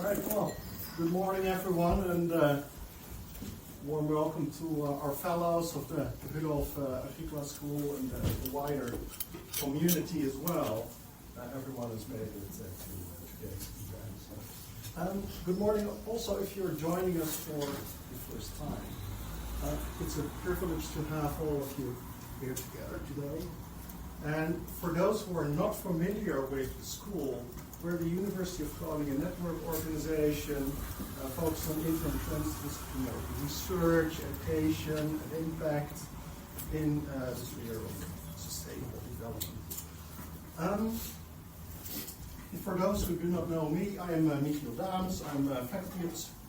All right, well, good morning everyone, and warm welcome to our fellows of the Rudolf Agricola School and the wider community as well. Everyone has made it to today's event. Good morning also if you're joining us for the first time. It's a privilege to have all of you here together today. And for those who are not familiar with the school, we're the University of Groningen network organization focused on inter- and transdisciplinary research, education, and impact in the sphere of sustainable development. For those who do not know me, I am Michiel Daams. I'm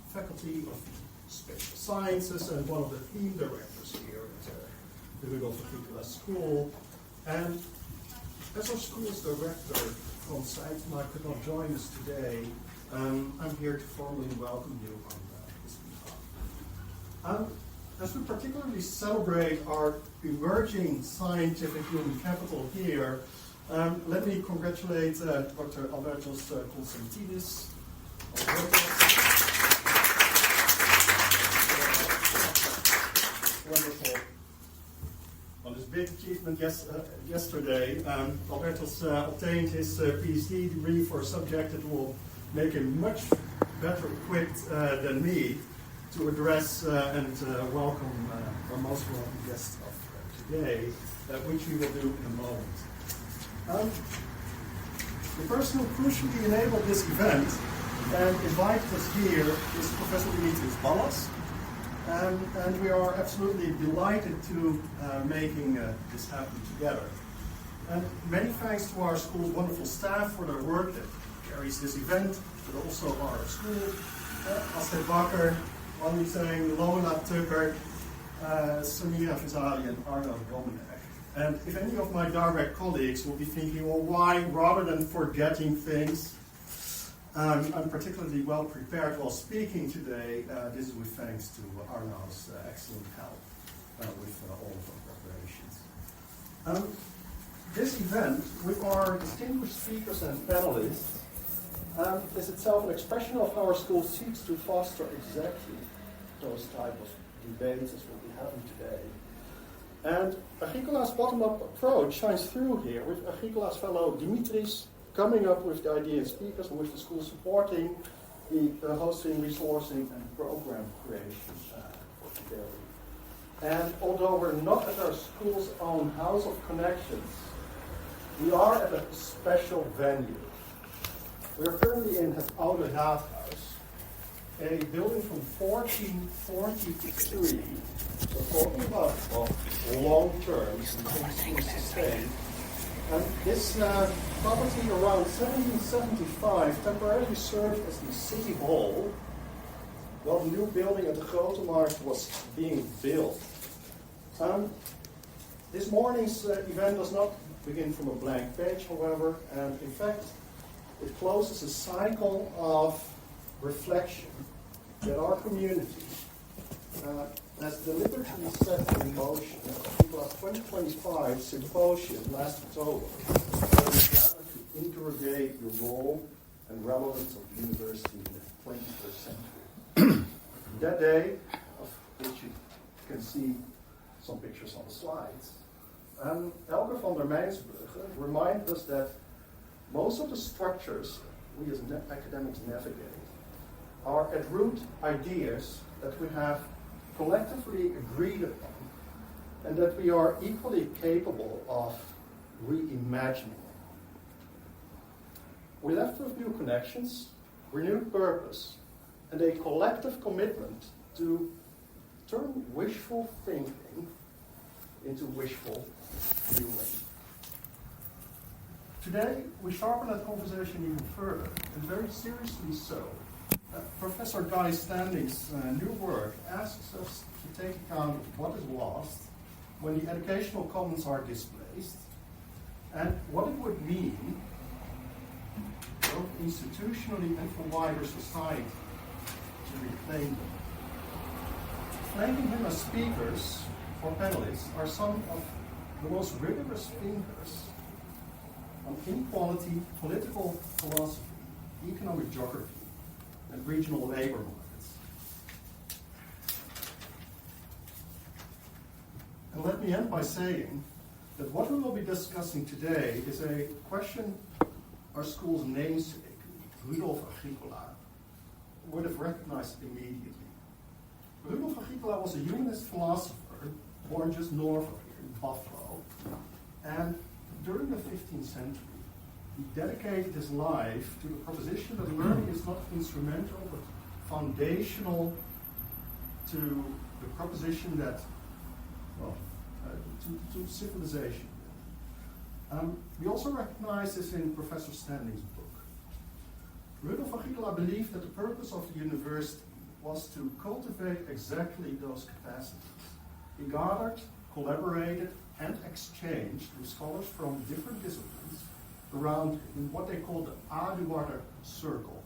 faculty of Spatial Sciences and one of the theme directors here at the Rudolf Agricola School. And as our school's director from Seitima, I could not join us today. I'm here to formally welcome you on this behalf. As we particularly celebrate our emerging scientific human capital here, let me congratulate Dr. Albertos Konstantinis. Wonderful. On this big achievement yesterday, Albertos obtained his PhD degree for a subject that will make him much better equipped than me to address and welcome our most welcome guest of today, which we will do in a moment. The person who crucially enabled this event and invited us here is Professor Dimitris Ballas. And we are absolutely delighted to making this happen together. And many thanks to our school's wonderful staff for their work that carries this event, but also our school, Astrid Bakker, Wally Tseng, Lona Tucker, Samira Vizali, and Arno Domenech. And if any of my direct colleagues will be thinking, well, why, rather than forgetting things, I'm particularly well prepared while speaking today. This is with thanks to Arno's excellent help with all of our preparations. This event, with our distinguished speakers and panelists, is itself an expression of how our school seeks to foster exactly those type of debates as we'll be having today. And Agricola's bottom-up approach shines through here, with Agricola's fellow Dimitris coming up with the idea and speakers, and with the school supporting the hosting, resourcing, and program creation for today. And although we're not at our school's own House of Connections, we are at a special venue. We're currently in het Oude Raadhuis, a building from 1443. So talking about long term, and things to sustain. And this property around 1775 temporarily served as the city hall while the new building at the Grote Markt was being built. This morning's event does not begin from a blank page, however, and in fact it closes a cycle of reflection that our community has deliberately set in motion. The 2025 symposium last October, where we gathered to interrogate the role and relevance of university in the 21st century. That day, of which you can see some pictures on the slides, Elke van der Meinsbrugge reminded us that most of the structures we as academics navigate are at root ideas that we have collectively agreed upon, and that we are equally capable of reimagining. We left with new connections, renewed purpose, and a collective commitment to turn wishful thinking into wishful doing. Today, we sharpen that conversation even further, and very seriously so. Professor Guy Standing's new work asks us to take account of what is lost when the educational commons are displaced, and what it would mean, both institutionally and for wider society, to reclaim them. Flanking him as speakers or panelists are some of the most rigorous thinkers on inequality, political philosophy, economic geography, and regional labor markets. And let me end by saying that what we will be discussing today is a question our school's namesake, Rudolf Agricola, would have recognized immediately. Rudolf Agricola was a humanist philosopher born just north of here, in Buffalo, and during the 15th century, he dedicated his life to the proposition that learning is not instrumental but foundational to the proposition that, well, to civilization. We also recognize this in Professor Standing's book. Rudolf Agricola believed that the purpose of the university was to cultivate exactly those capacities. He gathered, collaborated, and exchanged with scholars from different disciplines around in what they called the Oude Raadhuis circle,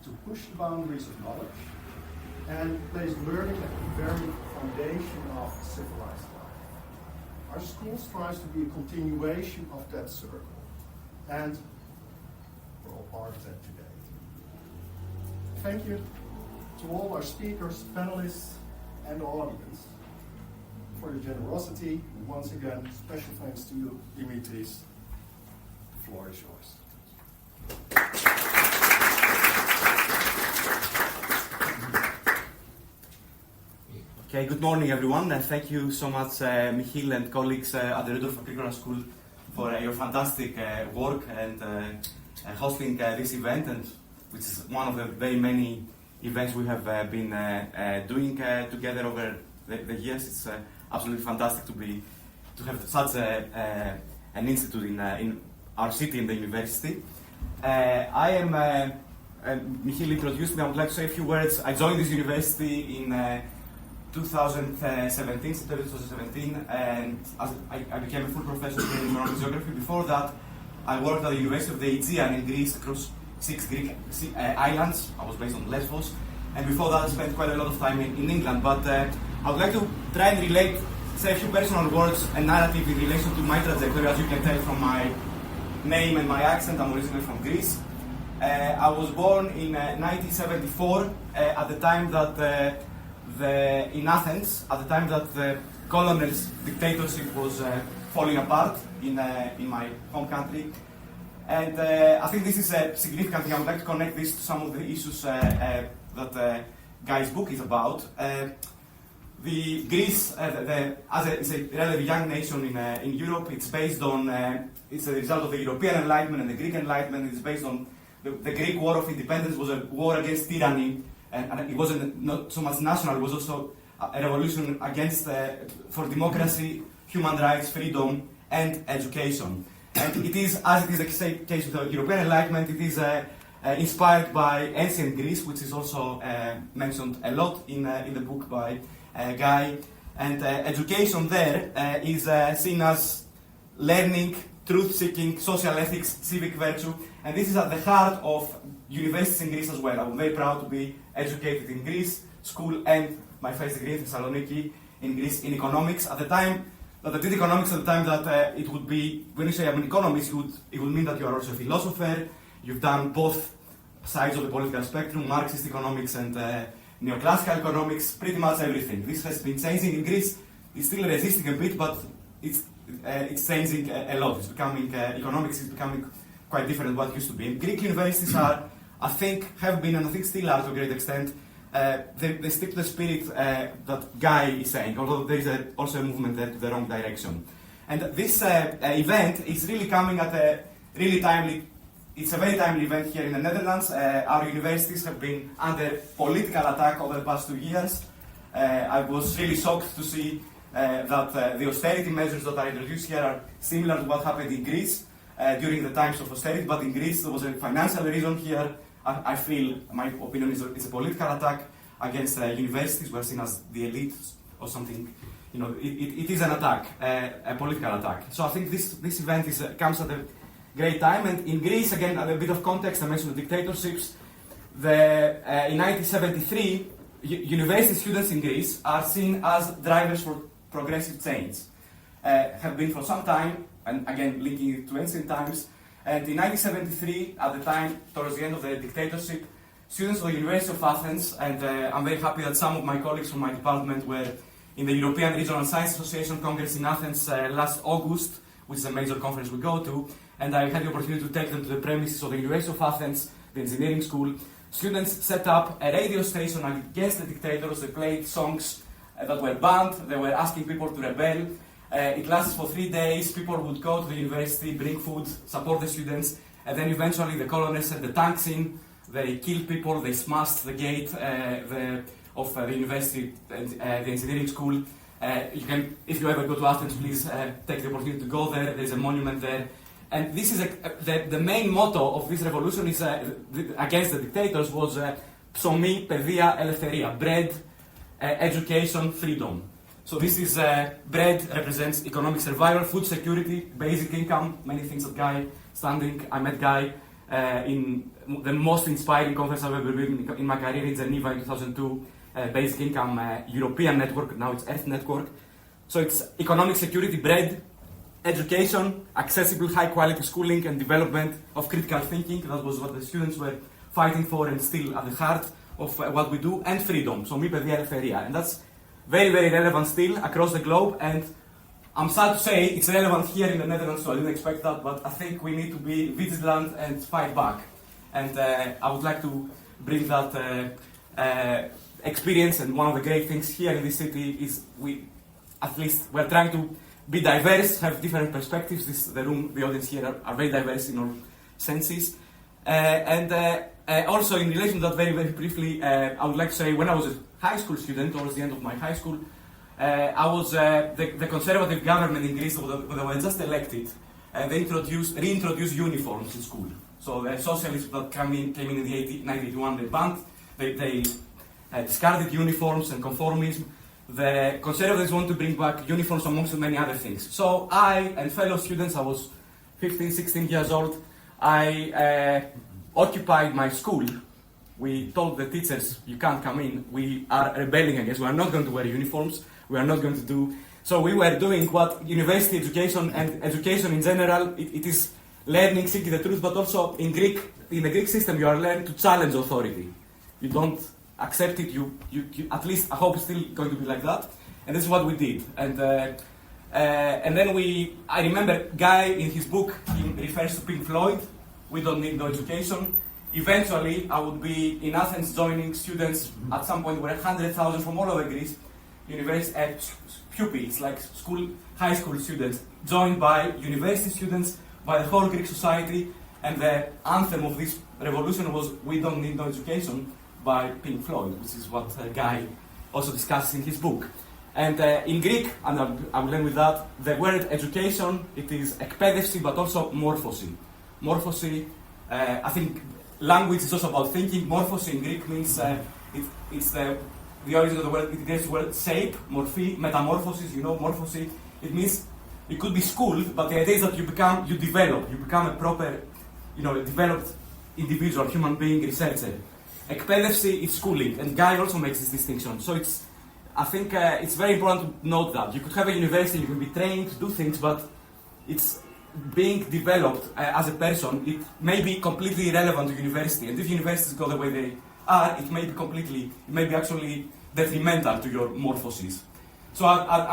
to push the boundaries of knowledge and place learning at the very foundation of civilized life. Our school strives to be a continuation of that circle, and we're all part of that today. Thank you to all our speakers, panelists, and audience for your generosity. And once again, special thanks to you, Dimitris. The floor is yours. Okay, good morning everyone, and thank you so much Michiel and colleagues at the Rudolf Agricola School for your fantastic work and hosting this event, and which is one of the very many events we have been doing together over the years. It's absolutely fantastic to have such an institute in our city, in the university. I am, Michiel introduced me, I would like to say a few words. I joined this university in 2017, September 2017, and I became a full professor in economic geography. Before that, I worked at the University of the Aegean in Greece across 6 Greek islands. I was based on Lesbos, and before that I spent quite a lot of time in England. But I would like to try and say a few personal words and narrative in relation to my trajectory. As you can tell from my name and my accent, I'm originally from Greece. I was born in 1974, at the time that in Athens, at the time that the colonel's dictatorship was falling apart in my home country. And I think this is a significant thing. I would like to connect this to some of the issues that Guy's book is about. The Greece, it's a relatively young nation in Europe. It's based on, it's a result of the European Enlightenment and the Greek Enlightenment. It's based on the Greek War of Independence was a war against tyranny. And it wasn't not so much national, it was also a revolution against for democracy, human rights, freedom, and education. And it is, as it is the case with the European Enlightenment, it is inspired by ancient Greece, which is also mentioned a lot in the book by Guy. And education there is seen as learning, truth-seeking, social ethics, civic virtue, and this is at the heart of universities in Greece as well. I'm very proud to be educated in Greece, school, and my first degree in Thessaloniki in Greece in economics. At the time that I did economics, at the time that it would be, when you say I'm an economist, it would mean that you are also a philosopher. You've done both sides of the political spectrum, Marxist economics and neoclassical economics, pretty much everything. This has been changing in Greece. It's still resisting a bit, but it's changing a lot. It's becoming, economics is becoming quite different than what it used to be. And Greek universities are, I think, have been, and I think still are to a great extent, they stick to the spirit that Guy is saying, although there is also a movement there to the wrong direction. And this event is really coming at a really timely, it's a very timely event here in the Netherlands. Our universities have been under political attack over the past 2 years. I was really shocked to see that the austerity measures that are introduced here are similar to what happened in Greece during the times of austerity, but in Greece there was a financial reason here. I feel, my opinion is it's a political attack against universities. We're seen as the elite or something. You know, it is an attack, a political attack. So I think this event comes at a great time. And in Greece, again, a bit of context, I mentioned the dictatorships. In 1973, university students in Greece are seen as drivers for progressive change. Have been for some time, and again linking it to ancient times. And in 1973, at the time, towards the end of the dictatorship, students of the University of Athens, and I'm very happy that some of my colleagues from my department were in the European Regional Science Association Congress in Athens last August, which is a major conference we go to, and I had the opportunity to take them to the premises of the University of Athens, the engineering school. Students set up a radio station against the dictators. They played songs that were banned. They were asking people to rebel. It lasted for 3 days. People would go to the university, bring food, support the students, and then eventually the colonists sent the tanks in. They killed people. They smashed the gate of the university and the engineering school. You can, if you ever go to Athens, please take the opportunity to go there. There's a monument there. And this is the main motto of this revolution is against the dictators was ψωμί, παιδεία, ελευθερία, bread, education, freedom. So this is bread represents economic survival, food security, basic income, many things that Guy standing. I met Guy in the most inspiring conference I've ever been in my career in Geneva in 2002. Basic income European network, now it's Earth network. So it's economic security, bread, education, accessible high quality schooling and development of critical thinking. That was what the students were fighting for and still at the heart of what we do, and freedom. So mi παιδεία ελευθερία. And that's very, very relevant still across the globe, and I'm sad to say it's relevant here in the Netherlands, so I didn't expect that, but I think we need to be vigilant and fight back. And I would like to bring that experience, and one of the great things here in this city is we're trying to be diverse, have different perspectives. The audience here are very diverse in all senses. Also in relation to that, very, very briefly, I would like to say when I was a high school student, towards the end of my high school, I was the conservative government in Greece, when they were just elected, they reintroduced uniforms in school. So the socialists that came in in the 1981, they banned, they discarded uniforms and conformism. The conservatives want to bring back uniforms amongst many other things. So I and fellow students, I was 15, 16 years old, I occupied my school. We told the teachers, you can't come in, we are rebelling against, we are not going to wear uniforms, we are not going to do. So we were doing what university education and education in general, it is learning, seeking the truth, but also in the Greek system, you are learning to challenge authority. You don't accept it, you at least I hope it's still going to be like that. And this is what we did. And then I remember Guy in his book, he refers to Pink Floyd, We Don't Need No Education. Eventually, I would be in Athens joining students. At some point, there were 100,000 from all over Greece, pupils, like high school students, joined by university students, by the whole Greek society. And the anthem of this revolution was We Don't Need No Education by Pink Floyd, which is what Guy also discusses in his book. And in Greek, and I will end with that, the word education, it is εκπαίδευση, but also morphosi. Morphosi, I think language is also about thinking. Morphosi in Greek means it's the origin of the word, it gets the word shape, morphi, metamorphosis, morphosi. It means it could be schooled, but the idea is that you become a proper, a developed individual, human being, researcher. Εκπαίδευση is schooling, and Guy also makes this distinction. So I think it's very important to note that. You could have a university, you can be trained to do things, but it's being developed as a person. It may be completely irrelevant to university, and if universities go the way they are, it may be actually detrimental to your morphosis. So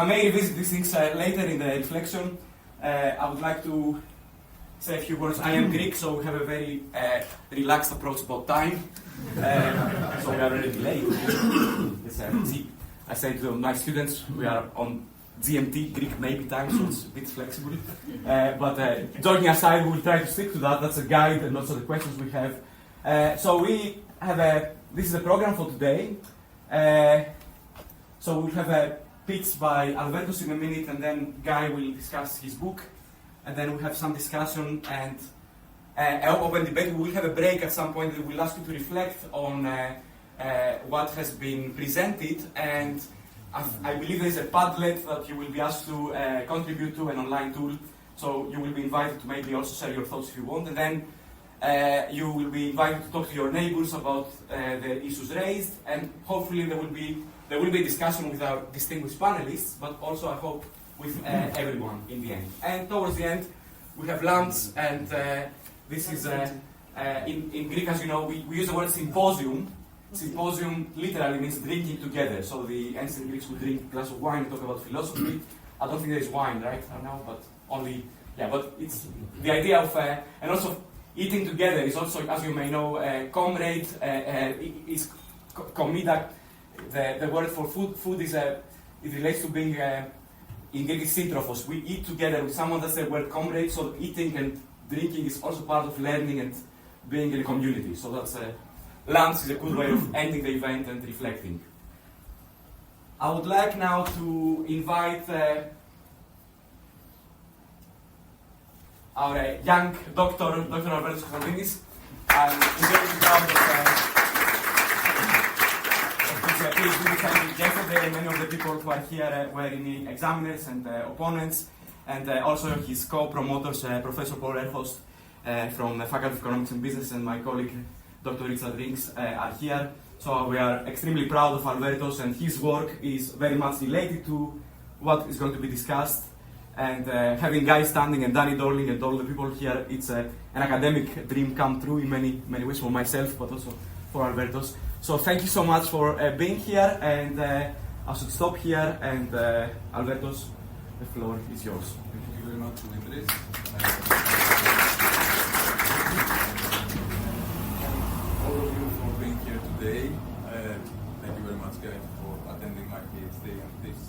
I may revisit these things later in the reflection. I would like to say a few words. I am Greek, so we have a very relaxed approach about time. So we are already late. I say to my students, we are on GMT, Greek maybe time, so it's a bit flexible. But joking aside, we will try to stick to that. That's a guide and also the questions we have. So we have this is a program for today. So we'll have a pitch by Albertus in a minute, and then Guy will discuss his book. And then we'll have some discussion and open debate. We will have a break at some point. We'll ask you to reflect on what has been presented, and I believe there is a Padlet that you will be asked to contribute to, an online tool. So you will be invited to maybe also share your thoughts if you want, and then you will be invited to talk to your neighbors about the issues raised, and hopefully there will be a discussion with our distinguished panelists, but also I hope with everyone in the end. And towards the end, we have lunch and This is in Greek, as you know, we use the word symposium. Symposium literally means drinking together. So the ancient Greeks would drink a glass of wine and talk about philosophy. I don't think there is wine, right? I don't know, but only, yeah, but it's the idea of, and also eating together is also, as you may know, comrade, is komida. The word for food is, it relates to being, in Greek, syntropos. We eat together with someone. That's the word comrade. So eating and drinking is also part of learning and being in a community. So that's lunch is a good way of ending the event and reflecting. I would like now to invite our young Dr. Alberto Constantinis. I'm very proud of his PhD decided yesterday. Many of the people who are here were in examiners and opponents, and also his co-promoters, Professor Paul Erhost from the Faculty of Economics and Business, and my colleague Dr. Richard Rings are here. So we are extremely proud of Alberto's, and his work is very much related to what is going to be discussed. And having guys standing and Danny Dorling and all the people here, it's an academic dream come true in many ways for myself, but also for Alberto's. So thank you so much for being here, and I should stop here, and Alberto's, the floor is yours. Thank you very much, Dimitris. All of you for being here today. Thank you very much, guys, for attending my PhD and this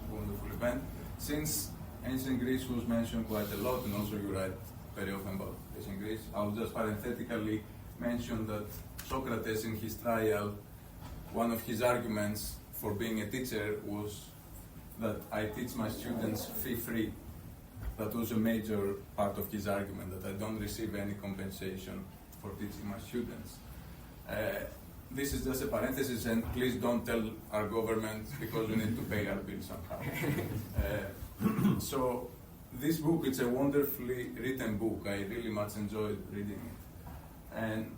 wonderful event. Since ancient Greece was mentioned quite a lot, and also you write very often about ancient Greece, I'll just parenthetically mention that Socrates, in his trial, one of his arguments for being a teacher was that I teach my students fee-free. That was a major part of his argument, that I don't receive any compensation for teaching my students. This is just a parenthesis, and please don't tell our government, because we need to pay our bills somehow. So this book, it's a wonderfully written book. I really much enjoyed reading it. And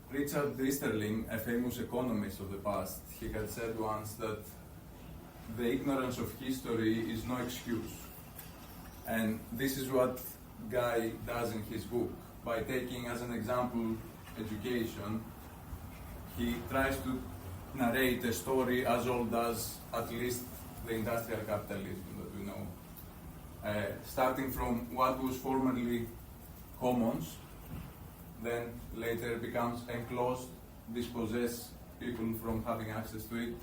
Richard Dorling, a famous economist of the past, he had said once that the ignorance of history is no excuse. And this is what Guy does in his book. By taking as an example education, he tries to narrate a story as old as at least the industrial capitalism that we know. Starting from what was formerly commons, then later becomes enclosed, dispossess people from having access to it.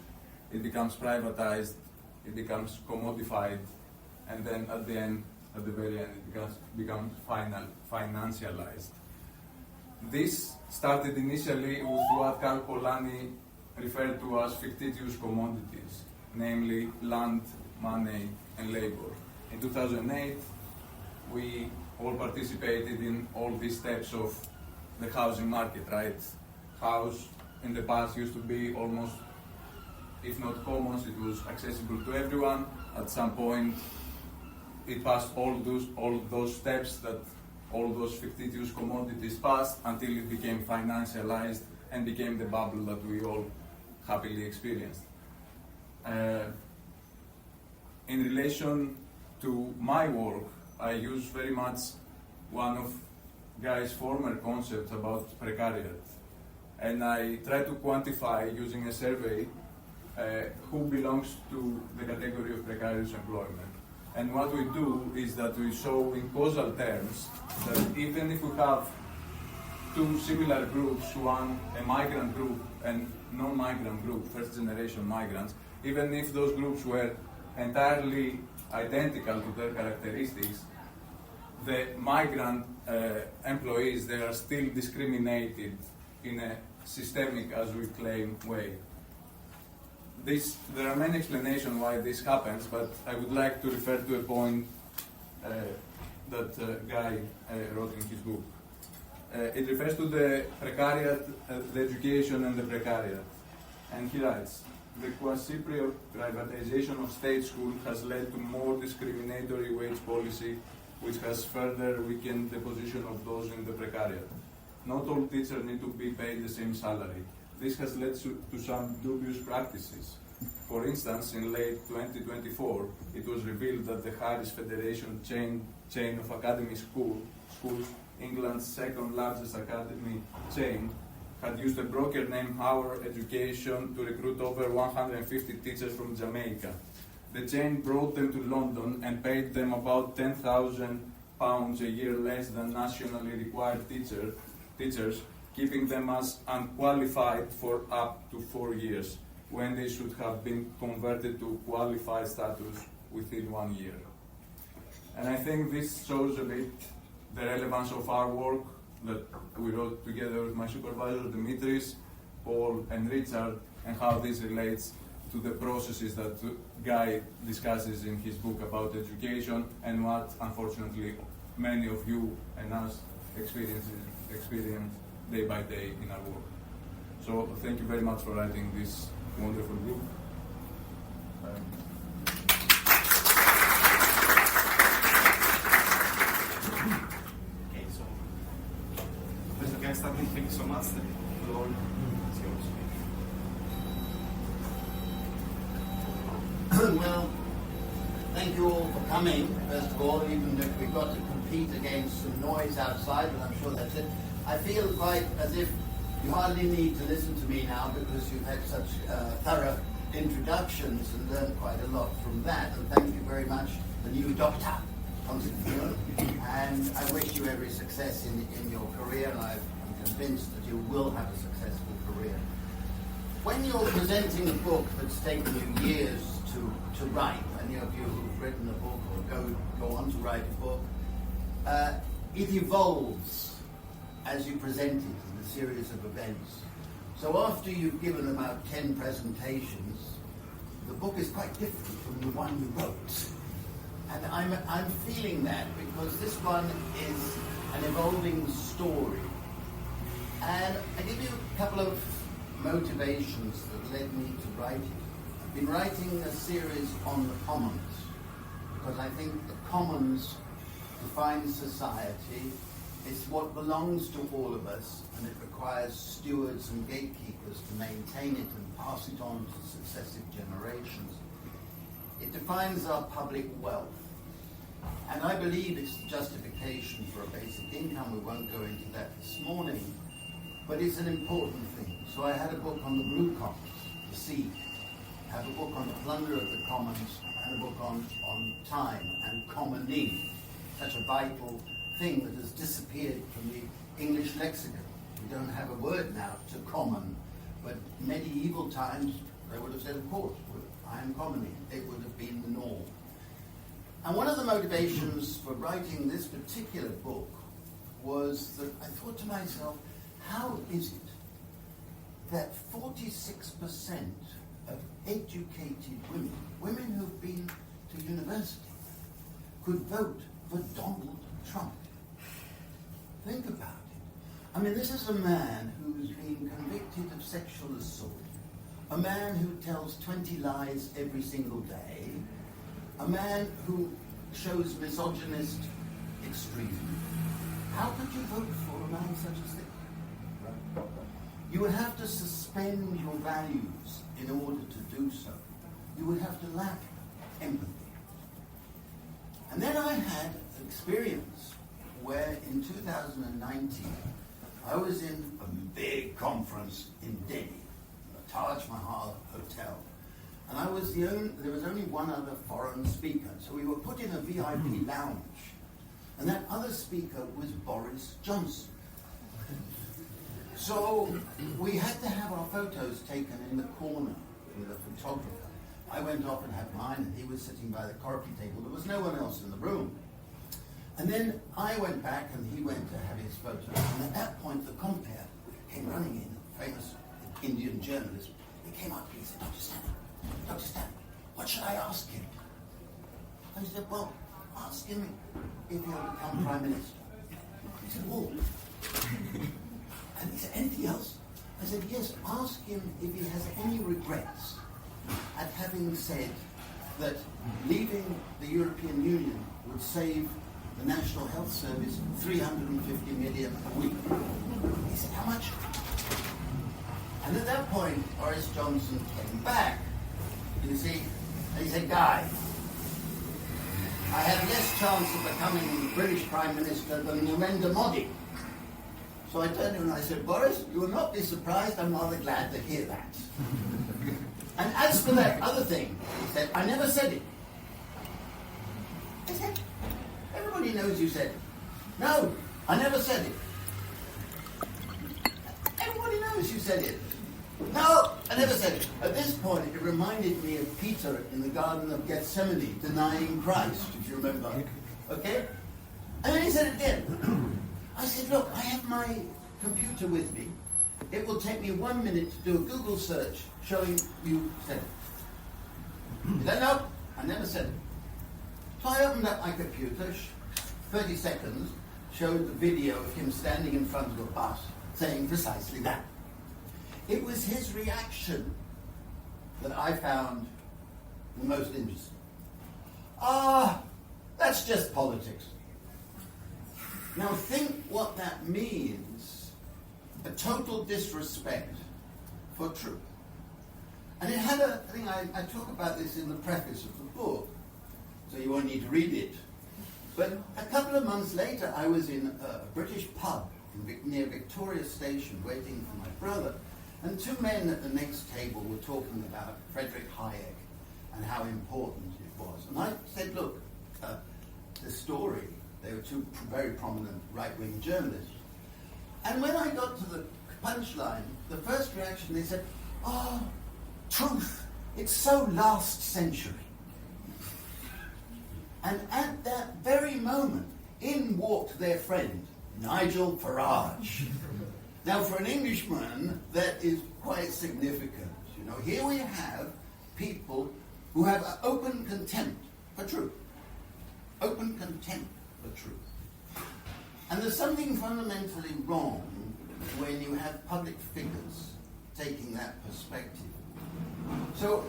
It becomes privatized, it becomes commodified, and then at the end, at the very end, it becomes financialized. This started initially with what Karl Polanyi referred to as fictitious commodities, namely land, money, and labor. In 2008, we all participated in all these steps of the housing market, right? House in the past used to be almost, if not commons, it was accessible to everyone. At some point, it passed all those steps that all those fictitious commodities passed until it became financialized and became the bubble that we all happily experienced. In relation to my work, I use very much one of Guy's former concepts about precariat. And I try to quantify using a survey who belongs to the category of precarious employment. And what we do is that we show in causal terms that even if we have two similar groups, one a migrant group and non-migrant group, first generation migrants, even if those groups were entirely identical to their characteristics, the migrant employees, they are still discriminated in a systemic, as we claim, way. There are many explanations why this happens, but I would like to refer to a point that Guy wrote in his book. It refers to the precariat, the education and the precariat. And he writes, the quasi-privatization of state school has led to more discriminatory wage policy, which has further weakened the position of those in the precariat. Not all teachers need to be paid the same salary. This has led to some dubious practices. For instance, in late 2024, it was revealed that the Harris Federation chain of academy schools England's second largest academy chain, had used a broker named Howard Education to recruit over 150 teachers from Jamaica. The chain brought them to London and paid them about £10,000 a year less than nationally required teachers, keeping them as unqualified for up to 4 years, when they should have been converted to qualified status within 1 year. And I think this shows a bit the relevance of our work that we wrote together with my supervisor, Dimitris, Paul, and Richard, and how this relates to the processes that Guy discusses in his book about education, and what, unfortunately, many of you and us experience day by day in our work. So thank you very much for writing this wonderful book. Okay, so Mr. Gangster, thank you so much. The floor is yours. Well, thank you all for coming, first of all, even if we've got to compete against some noise outside, but I'm sure that's it. I feel quite as if you hardly need to listen to me now because you've had such thorough introductions and learned quite a lot from that. And thank you very much, the new doctor, Constantine. And I wish you every success in your career, and I'm convinced that you will have a successful career. When you're presenting a book that's taken you years to write, any of you who've written a book or go on to write a book, it evolves as you present it in a series of events. So after you've given about 10 presentations, the book is quite different from the one you wrote. And I'm feeling that because this one is an evolving story. And I give you a couple of motivations that led me to write it. I've been writing a series on the commons because I think the commons define society. It's what belongs to all of us, and it requires stewards and gatekeepers to maintain it and pass it on to successive generations. It defines our public wealth, and I believe it's the justification for a basic income. We won't go into that this morning, but it's an important thing. So I had a book on the blue commons, the sea. I have a book on the plunder of the commons, and a book on time and commoning, such a vital thing that has disappeared from the English lexicon. We don't have a word now to common, but medieval times they would have said, of course, I am commoning. It would have been the norm. And one of the motivations for writing this particular book was that I thought to myself, how is it that 46% of educated women who've been to university, could vote for Donald Trump? Think about it. I mean, this is a man who's been convicted of sexual assault, a man who tells 20 lies every single day, a man who shows misogynist extremism. How could you vote for a man such as this? You would have to suspend your values in order to do so. You would have to lack empathy. And then I had an experience where in 2019, I was in a big conference in Delhi, the Taj Mahal Hotel. And there was only one other foreign speaker. So we were put in a VIP lounge. And that other speaker was Boris Johnson. So we had to have our photos taken in the corner with a photographer. I went off and had mine, and he was sitting by the coffee table. There was no one else in the room. And then I went back, and he went to have his photo. And at that point, the compere came running in, a famous Indian journalist. He came up, he said, Dr. Stanley, what should I ask him? I said, well, ask him if he'll become Prime Minister. He said, oh. And he said, anything else? I said, yes, ask him if he has any regrets at having said that leaving the European Union would save the National Health Service 350 million a week. He said, how much? And at that point, Boris Johnson came back, you see, and he said, Guy, I have less chance of becoming British Prime Minister than Narendra Modi. So I turned to him and I said, Boris, you will not be surprised, I'm rather glad to hear that. And as for that other thing, he said, I never said it. I said, everybody knows you said it. No, I never said it. Everybody knows you said it. No, I never said it. At this point, it reminded me of Peter in the Garden of Gethsemane denying Christ, if you remember. Okay? And then he said it again. I said, look, I have my computer with me. It will take me 1 minute to do a Google search showing you said it. He said, no, I never said it. So I opened up my computer, 30 seconds, showed the video of him standing in front of a bus saying precisely that. It was his reaction that I found the most interesting. That's just politics. Now think what that means, a total disrespect for truth. And it had a thing, I talk about this in the preface of the book, so you won't need to read it. But a couple of months later, I was in a British pub near Victoria Station waiting for my brother, and two men at the next table were talking about Friedrich Hayek and how important it was. And I said, look, the story, they were two very prominent right-wing journalists. And when I got to the punchline, the first reaction, they said, oh, truth, it's so last century. And at that very moment, in walked their friend, Nigel Farage. Now, for an Englishman, that is quite significant. You know, here we have people who have an open contempt for truth. Open contempt for truth. And there's something fundamentally wrong when you have public figures taking that perspective. So,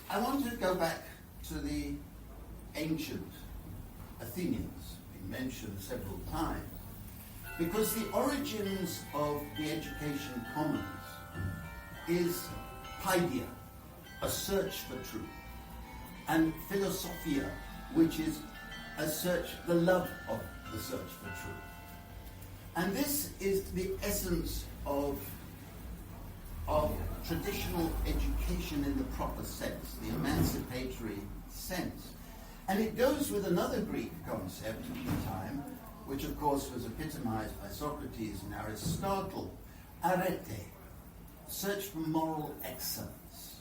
I want to go back to the ancient Athenians, being mentioned several times, because the origins of the education commons is paideia, a search for truth, and philosophia, which is a search, the love of the search for truth. And this is the essence of traditional education in the proper sense, the emancipatory sense. And it goes with another Greek concept at the time, which of course was epitomized by Socrates and Aristotle, arete, search for moral excellence.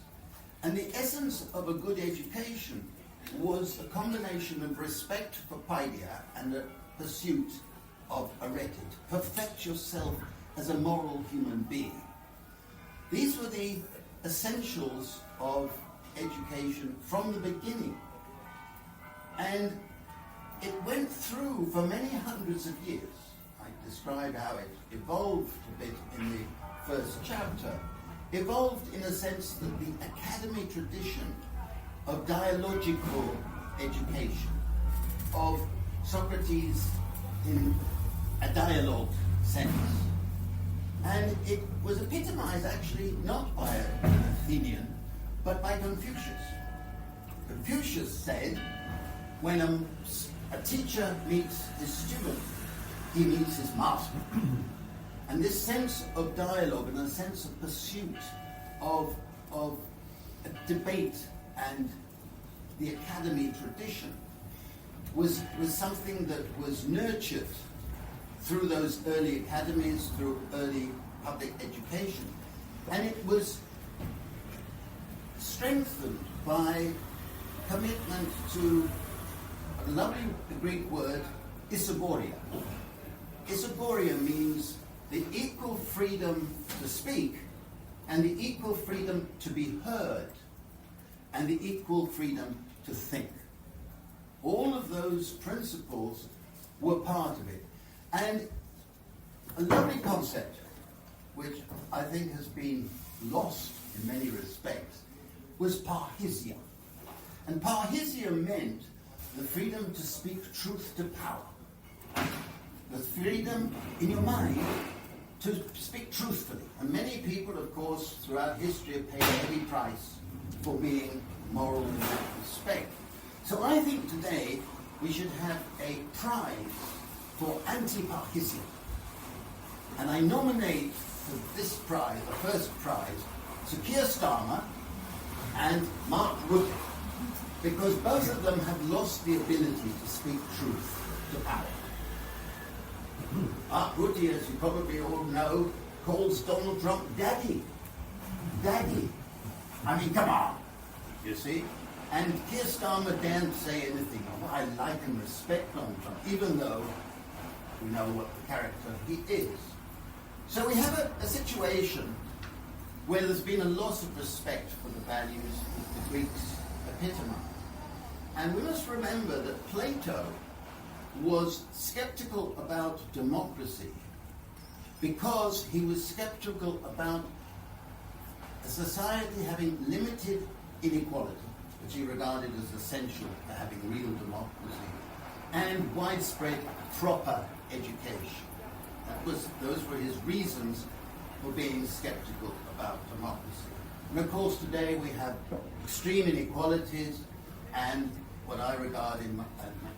And the essence of a good education was a combination of respect for paideia and a pursuit of arete, to perfect yourself as a moral human being. These were the essentials of education from the beginning. And it went through for many hundreds of years. I describe how it evolved a bit in the first chapter. Evolved in a sense that the academy tradition of dialogical education, of Socrates in a dialogue sense. And it was epitomized actually not by an Athenian, but by Confucius. Confucius said, when a teacher meets his student, he meets his master. And this sense of dialogue and a sense of pursuit of a debate and the academy tradition was something that was nurtured through those early academies, through early public education. And it was strengthened by commitment to a lovely Greek word, isagoria. Isagoria means the equal freedom to speak and the equal freedom to be heard and the equal freedom to think. All of those principles were part of it. And a lovely concept, which I think has been lost in many respects, was parrhesia. And parrhesia meant the freedom to speak truth to power. The freedom in your mind to speak truthfully. And many people, of course, throughout history have paid a heavy price for being moral in that respect. So I think today we should have a prize for anti-Parkinson's. And I nominate for this prize, the first prize, Sir Keir Starmer and Mark Rutte, because both of them have lost the ability to speak truth to power. Mark Rutte, as you probably all know, calls Donald Trump daddy. Daddy. I mean, come on, you see? And Keir Starmer daren't say anything. I like and respect Donald Trump, even though we know what the character he is. So we have a situation where there's been a loss of respect for the values that the Greeks epitomize. And we must remember that Plato was skeptical about democracy because he was skeptical about a society having limited inequality, which he regarded as essential to having real democracy, and widespread proper education. Those were his reasons for being skeptical about democracy. And of course today we have extreme inequalities, and what I regard in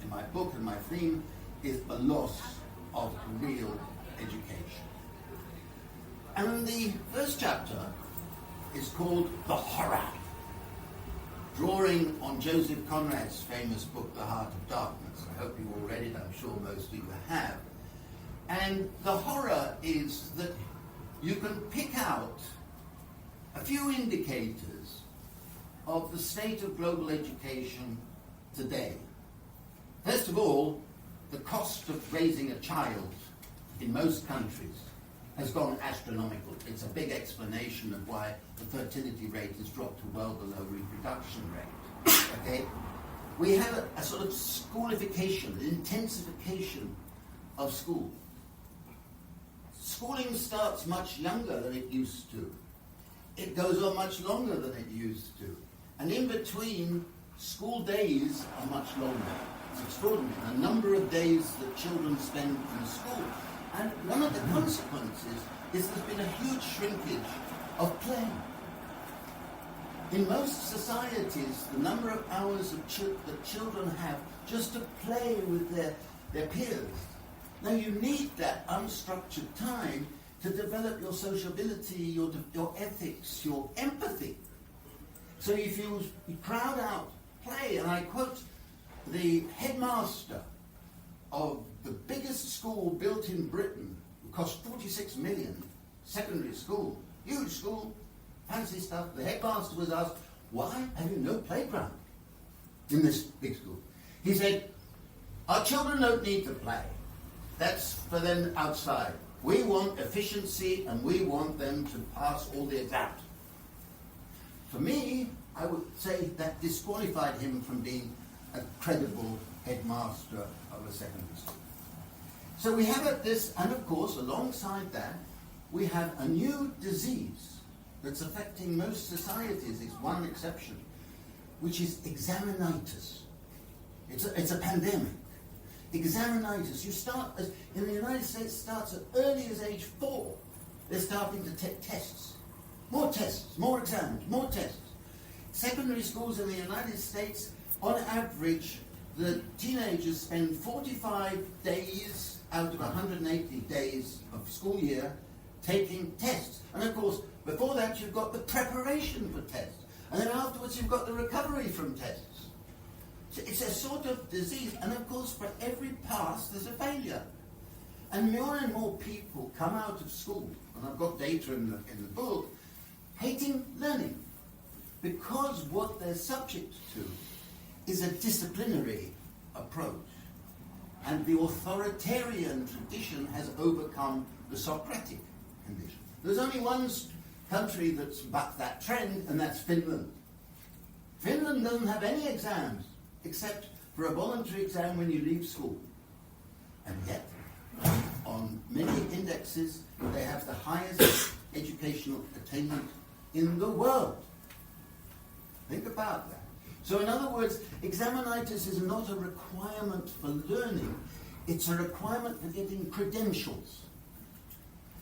my book and my theme is a loss of real education. And the first chapter is called The Horror, drawing on Joseph Conrad's famous book, The Heart of Darkness. I hope you all read it, I'm sure most of you have. And the horror is that you can pick out a few indicators of the state of global education today. First of all, the cost of raising a child in most countries has gone astronomical. It's a big explanation of why the fertility rate has dropped to well below reproduction rate. Okay? We have a sort of schoolification, an intensification of school. Schooling starts much younger than it used to. It goes on much longer than it used to. And in between, school days are much longer. It's extraordinary. The number of days that children spend in school. And one of the consequences is there's been a huge shrinkage of play. In most societies, the number of hours that children have just to play with their peers. Now you need that unstructured time to develop your sociability, your ethics, your empathy. So if you crowd out play, and I quote the headmaster of the biggest school built in Britain, it cost 46 million, secondary school, huge school, fancy stuff. The headmaster was asked, why have you no playground in this big school? He said, our children don't need to play. That's for them outside. We want efficiency and we want them to pass all the exams. For me, I would say that disqualified him from being a credible headmaster of a secondary school. So we have this, and of course, alongside that, we have a new disease that's affecting most societies, it's one exception, which is examinitis. It's a pandemic. Examinitis. You start, in the United States, starts as early as age 4. They're starting to take tests. More exams, more tests. Secondary schools in the United States, on average, the teenagers spend 45 days out of 180 days of school year taking tests. And of course, before that you've got the preparation for tests. And then afterwards you've got the recovery from tests. So it's a sort of disease. And of course, for every pass, there's a failure. And more people come out of school, and I've got data in the book, hating learning. Because what they're subject to is a disciplinary approach. And the authoritarian tradition has overcome the Socratic condition. There's only one country that's bucked that trend, and that's Finland. Finland doesn't have any exams, except for a voluntary exam when you leave school. And yet, on many indexes, they have the highest educational attainment in the world. Think about that. So in other words, examinitis is not a requirement for learning, it's a requirement for getting credentials.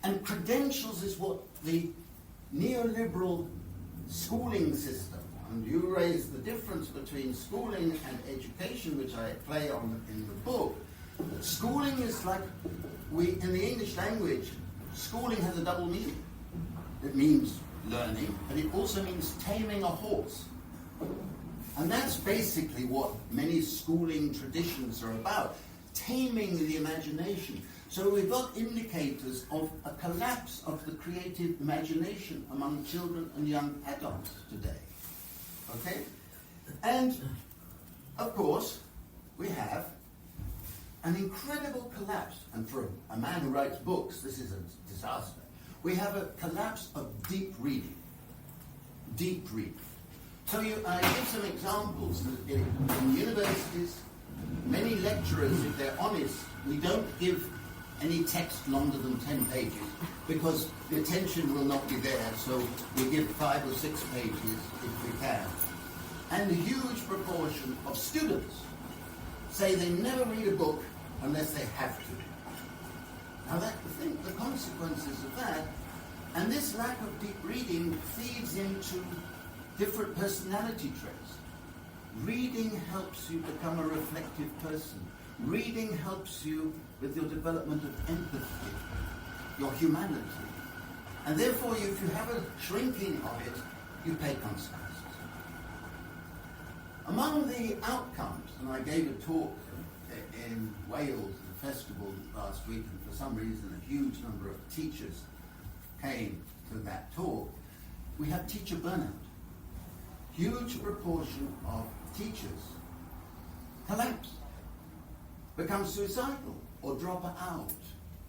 And credentials is what the neoliberal schooling system, and you raise the difference between schooling and education, which I play on in the book. Schooling is like, in the English language, schooling has a double meaning. It means learning, but it also means taming a horse. And that's basically what many schooling traditions are about, taming the imagination. So we've got indicators of a collapse of the creative imagination among children and young adults today. Okay? And, of course, we have an incredible collapse. And for a man who writes books, this is a disaster. We have a collapse of deep reading. Deep reading. So I give some examples. In universities, many lecturers, if they're honest, we don't give any text longer than 10 pages because the attention will not be there, so we give 5 or 6 pages if we can. And a huge proportion of students say they never read a book unless they have to. Now think the consequences of that, and this lack of deep reading feeds into different personality traits. Reading helps you become a reflective person. Reading helps you with your development of empathy, your humanity. And therefore, if you have a shrinking of it, you pay consequences. Among the outcomes, and I gave a talk in Wales at a festival last week, and for some reason a huge number of teachers came to that talk, we have teacher burnout. Huge proportion of teachers collapse, become suicidal, or drop out,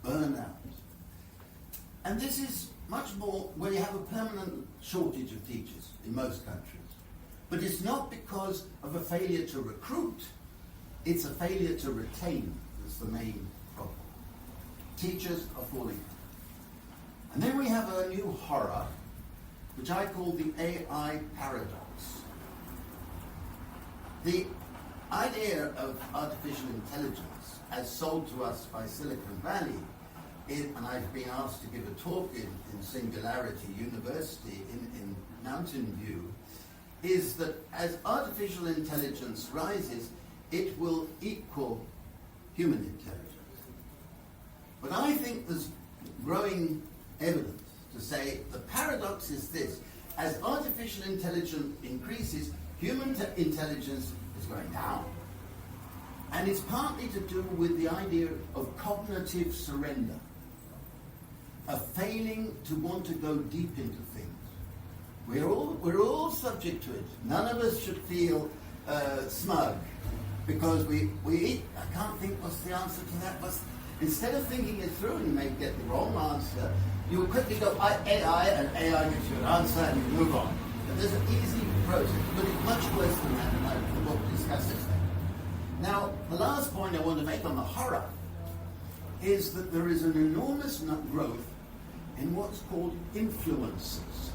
burn out. And this is much more where you have a permanent shortage of teachers in most countries. But it's not because of a failure to recruit, it's a failure to retain that's the main problem. Teachers are falling out. And then we have a new horror, which I call the AI paradox. The idea of artificial intelligence as sold to us by Silicon Valley, and I've been asked to give a talk in Singularity University in Mountain View, is that as artificial intelligence rises, it will equal human intelligence. But I think there's growing evidence to say the paradox is this: as artificial intelligence increases, human intelligence is going down. And it's partly to do with the idea of cognitive surrender, a failing to want to go deep into things. We're all subject to it. None of us should feel smug because we eat. I can't think what's the answer to that. Instead of thinking it through, and you may get the wrong answer, you will quickly go AI, and AI gives you an answer, and you move on. And there's an easy process, but it's much worse than that, and the book discusses that. Now, the last point I want to make on the horror is that there is an enormous growth in what's called influencers.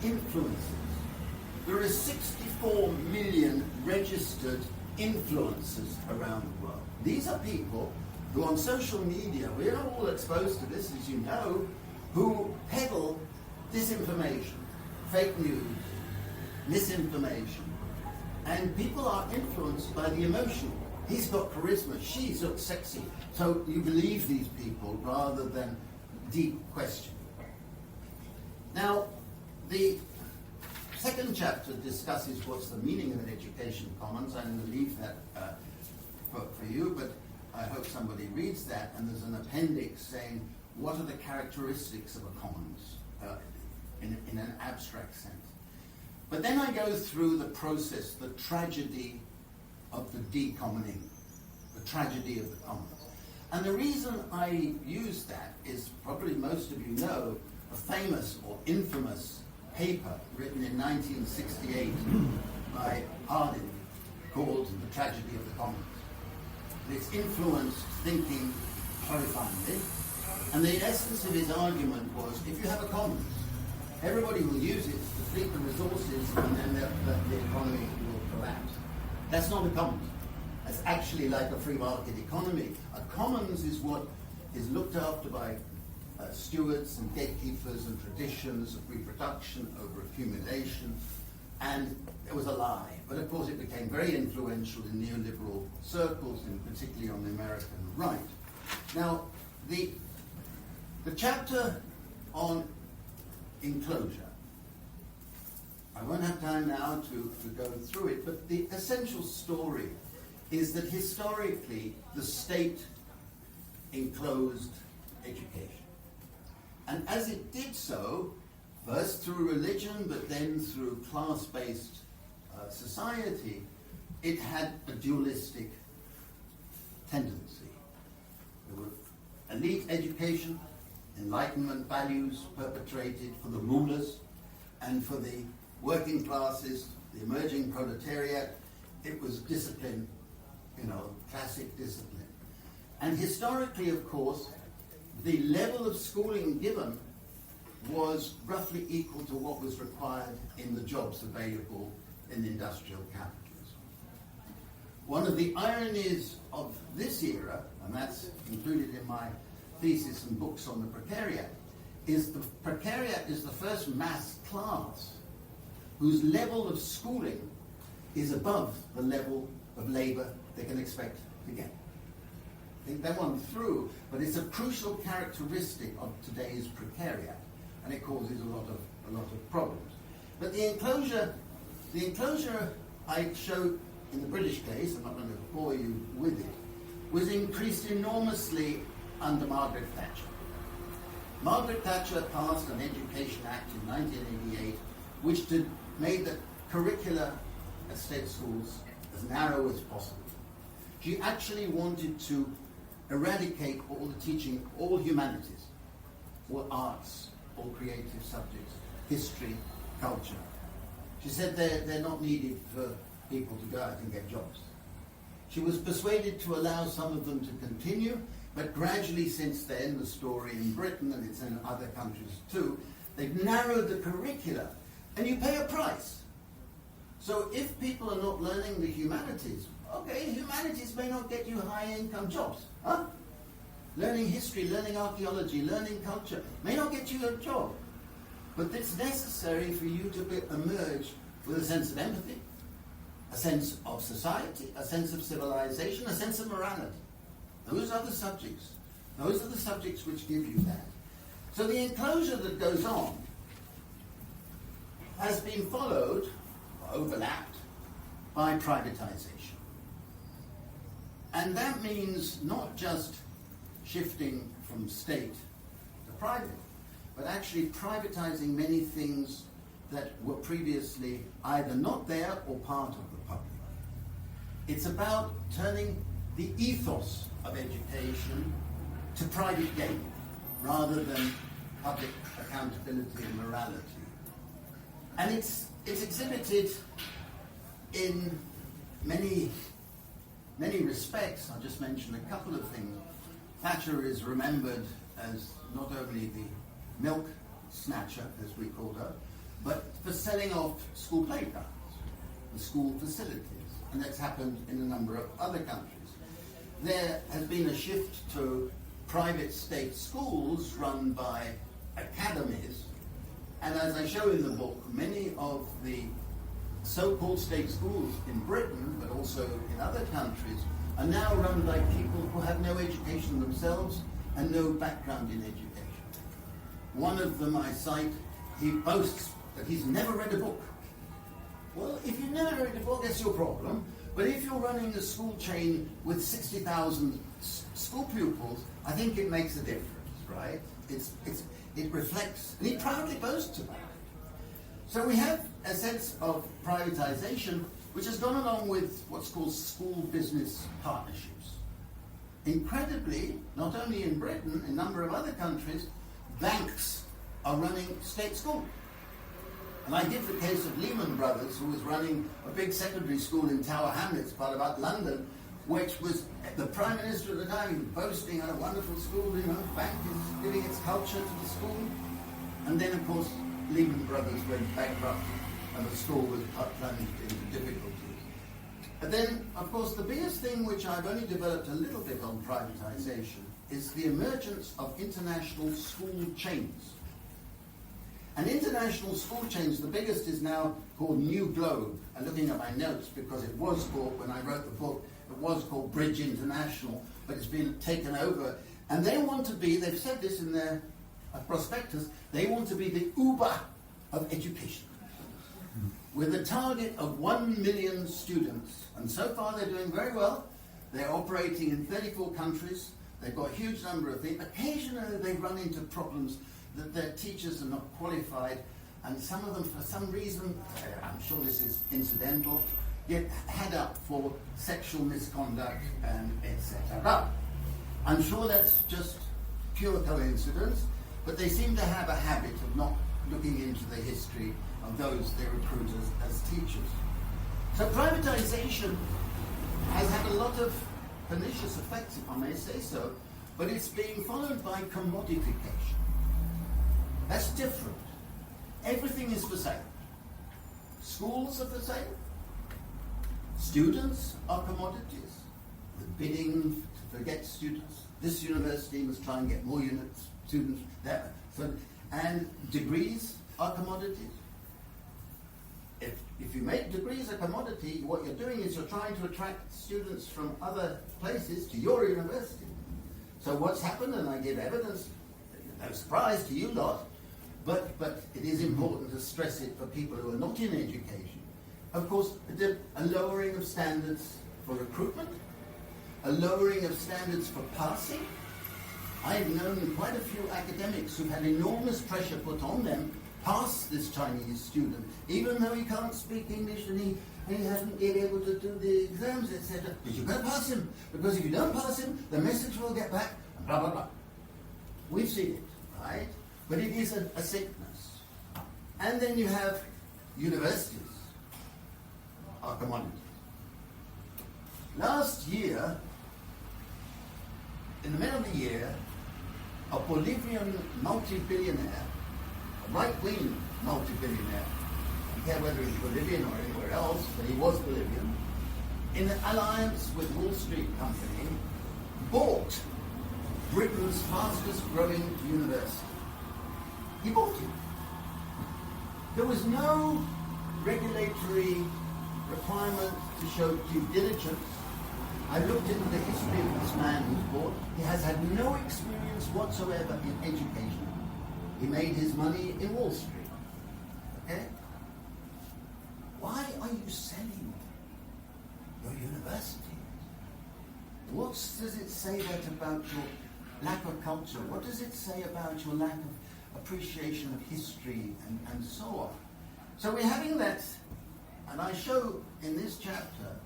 Influencers. There are 64 million registered influencers around the world. These are people who on social media, we are all exposed to this, as you know, who peddle disinformation, fake news, misinformation. And people are influenced by the emotion. He's got charisma, she's looks sexy. So you believe these people rather than deep question. Now, the second chapter discusses what's the meaning of an education commons. I'm going to leave that for you, but I hope somebody reads that. And there's an appendix saying, what are the characteristics of a commons in an abstract sense. But then I go through the process, the tragedy of the decommoning, the tragedy of the commons. And the reason I use that is, probably most of you know, a famous or infamous paper written in 1968 by Harding called The Tragedy of the Commons. It's influenced thinking horrifyingly, and the essence of his argument was, if you have a commons, everybody will use it to fleet the resources, and then the economy will collapse. That's not a commons. That's actually like a free market economy. A commons is what is looked after by stewards and gatekeepers and traditions of reproduction over accumulation. and it was a lie. But of course it became very influential in neoliberal circles, and particularly on the American right. Now, the chapter on enclosure, I won't have time now to go through it, but the essential story is that historically the state enclosed education. And as it did so, first through religion, but then through class-based society, it had a dualistic tendency. There were elite education, Enlightenment values perpetrated for the rulers, and for the working classes, the emerging proletariat, it was discipline, classic discipline. And historically, of course, the level of schooling given was roughly equal to what was required in the jobs available in industrial capitalism. One of the ironies of this era, and that's included in my thesis and books on the precariat, is the precariat is the first mass class whose level of schooling is above the level of labour they can expect to get. Think that one through, but it's a crucial characteristic of today's precariat, and it causes a lot of problems. But the enclosure I showed in the British case, I'm not going to bore you with it, was increased enormously under Margaret Thatcher. Margaret Thatcher passed an Education Act in 1988, which made the curricula at state schools as narrow as possible. She actually wanted to eradicate all the teaching, all humanities, all arts, all creative subjects, history, culture. She said they're not needed for people to go out and get jobs. She was persuaded to allow some of them to continue, but gradually since then, the story in Britain, and it's in other countries too, they've narrowed the curricula, and you pay a price. So if people are not learning the humanities, okay, humanities may not get you high-income jobs. Huh? Learning history, learning archaeology, learning culture may not get you a job. But it's necessary for you to emerge with a sense of empathy, a sense of society, a sense of civilization, a sense of morality. Those are the subjects. Those are the subjects which give you that. So the enclosure that goes on has been followed, overlapped, by privatization. And that means not just shifting from state to private, but actually privatizing many things that were previously either not there or part of the public. It's about turning the ethos of education to private gain rather than public accountability and morality. And it's exhibited in many respects. I'll just mention a couple of things. Thatcher is remembered as not only the milk snatcher, as we called her, but for selling off school playgrounds, the school facilities. And that's happened in a number of other countries. There has been a shift to private state schools run by academies. And as I show in the book, many of the so-called state schools in Britain, but also in other countries, are now run by people who have no education themselves and no background in education. One of them I cite, he boasts that he's never read a book. Well, if you've never read a book, that's your problem. But if you're running a school chain with 60,000 school pupils, I think it makes a difference, right? It reflects, and he proudly boasts about it. So we have a sense of privatization, which has gone along with what's called school business partnerships. Incredibly, not only in Britain, in a number of other countries, banks are running state schools. And I give the case of Lehman Brothers, who was running a big secondary school in Tower Hamlets, part about London, which was the Prime Minister at the time boasting on a wonderful school, bank is giving its culture to the school. And then, of course, Lehman Brothers went bankrupt and the school was plunged into difficulties. But then, of course, the biggest thing which I've only developed a little bit on privatization is the emergence of international school chains. And international school chains, the biggest is now called New Globe. I'm looking at my notes because it was called, when I wrote the book, it was called Bridge International, but it's been taken over. And they want to be, they've said this in their prospectus, they want to be the Uber of education, with a target of 1 million students. And so far they're doing very well. They're operating in 34 countries. They've got a huge number of things. Occasionally they run into problems that their teachers are not qualified, and some of them, for some reason, I'm sure this is incidental, get had up for sexual misconduct and etc. I'm sure that's just pure coincidence, but they seem to have a habit of not looking into the history of those they recruit as teachers. So privatization has had a lot of pernicious effects, if I may say so, but it's being followed by commodification. That's different. Everything is for sale. Schools are for sale. Students are commodities. The bidding to get students. This university must try and get more students there. And degrees are commodities. If you make degrees a commodity, what you're doing is you're trying to attract students from other places to your university. So what's happened, and I give evidence, no surprise to you lot, but it is important to stress it for people who are not in education. Of course, a lowering of standards for recruitment, a lowering of standards for passing. I've known quite a few academics who've had enormous pressure put on them pass this Chinese student, even though he can't speak English and he hasn't been able to do the exams, etc. But you've got to pass him, because if you don't pass him, the message will get back, and blah, blah, blah. We've seen it, right? But it is a sickness. And then you have universities are commodities. Last year, in the middle of the year, a Bolivian multi-billionaire, a right-wing multi-billionaire, I don't care whether he's Bolivian or anywhere else, but he was Bolivian, in an alliance with Wall Street Company, bought Britain's fastest growing university. He bought it. There was no regulatory requirement to show due diligence. I looked into the history of this man who's bought. He has had no experience whatsoever in education. He made his money in Wall Street. Okay? Why are you selling your university? What does it say that about your lack of culture? What does it say about your lack of appreciation of history and so on? So we're having that, and I show in this chapter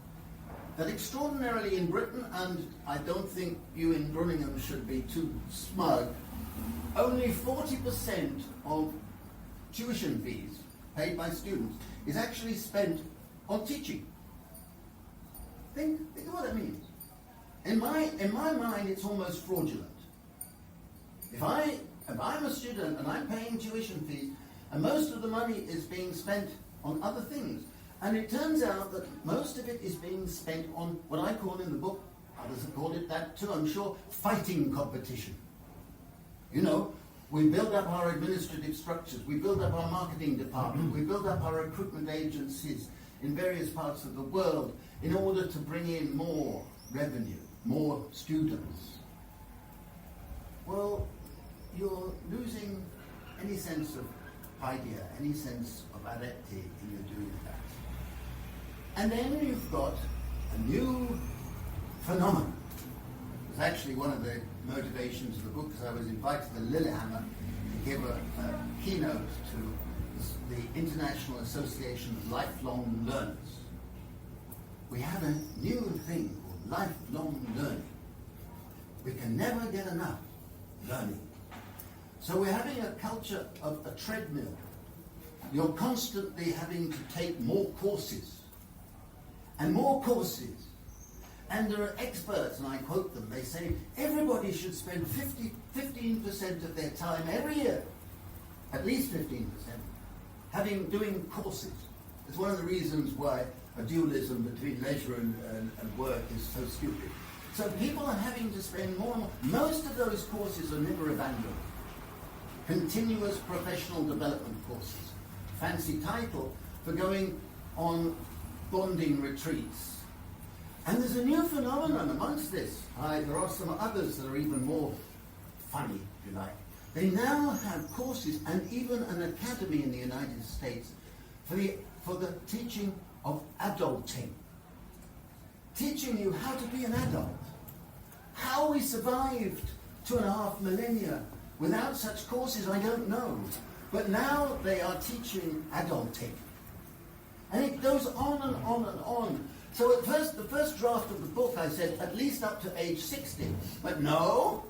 that extraordinarily in Britain, and I don't think you in Groningen should be too smug, only 40% of tuition fees paid by students is actually spent on teaching. Think of what that means. In my mind, it's almost fraudulent. If I'm a student and I'm paying tuition fees, and most of the money is being spent on other things, and it turns out that most of it is being spent on what I call in the book, others have called it that too, I'm sure, fighting competition. You know, we build up our administrative structures, we build up our marketing department, we build up our recruitment agencies in various parts of the world in order to bring in more revenue, more students. Well, you're losing any sense of idea, any sense of identity in your doing that. And then you've got a new phenomenon. It was actually one of the motivations of the book, because I was invited to Lillehammer to give a keynote to the International Association of Lifelong Learners. We have a new thing called lifelong learning. We can never get enough learning. So we're having a culture of a treadmill. You're constantly having to take more courses. And more courses. And there are experts, and I quote them, they say everybody should spend 15% of their time every year, at least 15%, doing courses. It's one of the reasons why a dualism between leisure and work is so stupid. So people are having to spend more and more. Most of those courses are never evaluated. continuous professional development courses. Fancy title for going on bonding retreats. And there's a new phenomenon amongst this. There are some others that are even more funny, if you like. They now have courses and even an academy in the United States for the teaching of adulting. Teaching you how to be an adult. How we survived 2.5 millennia without such courses, I don't know. But now they are teaching adulting. And it goes on and on and on. So at first, the first draft of the book, I said at least up to age 60. But no,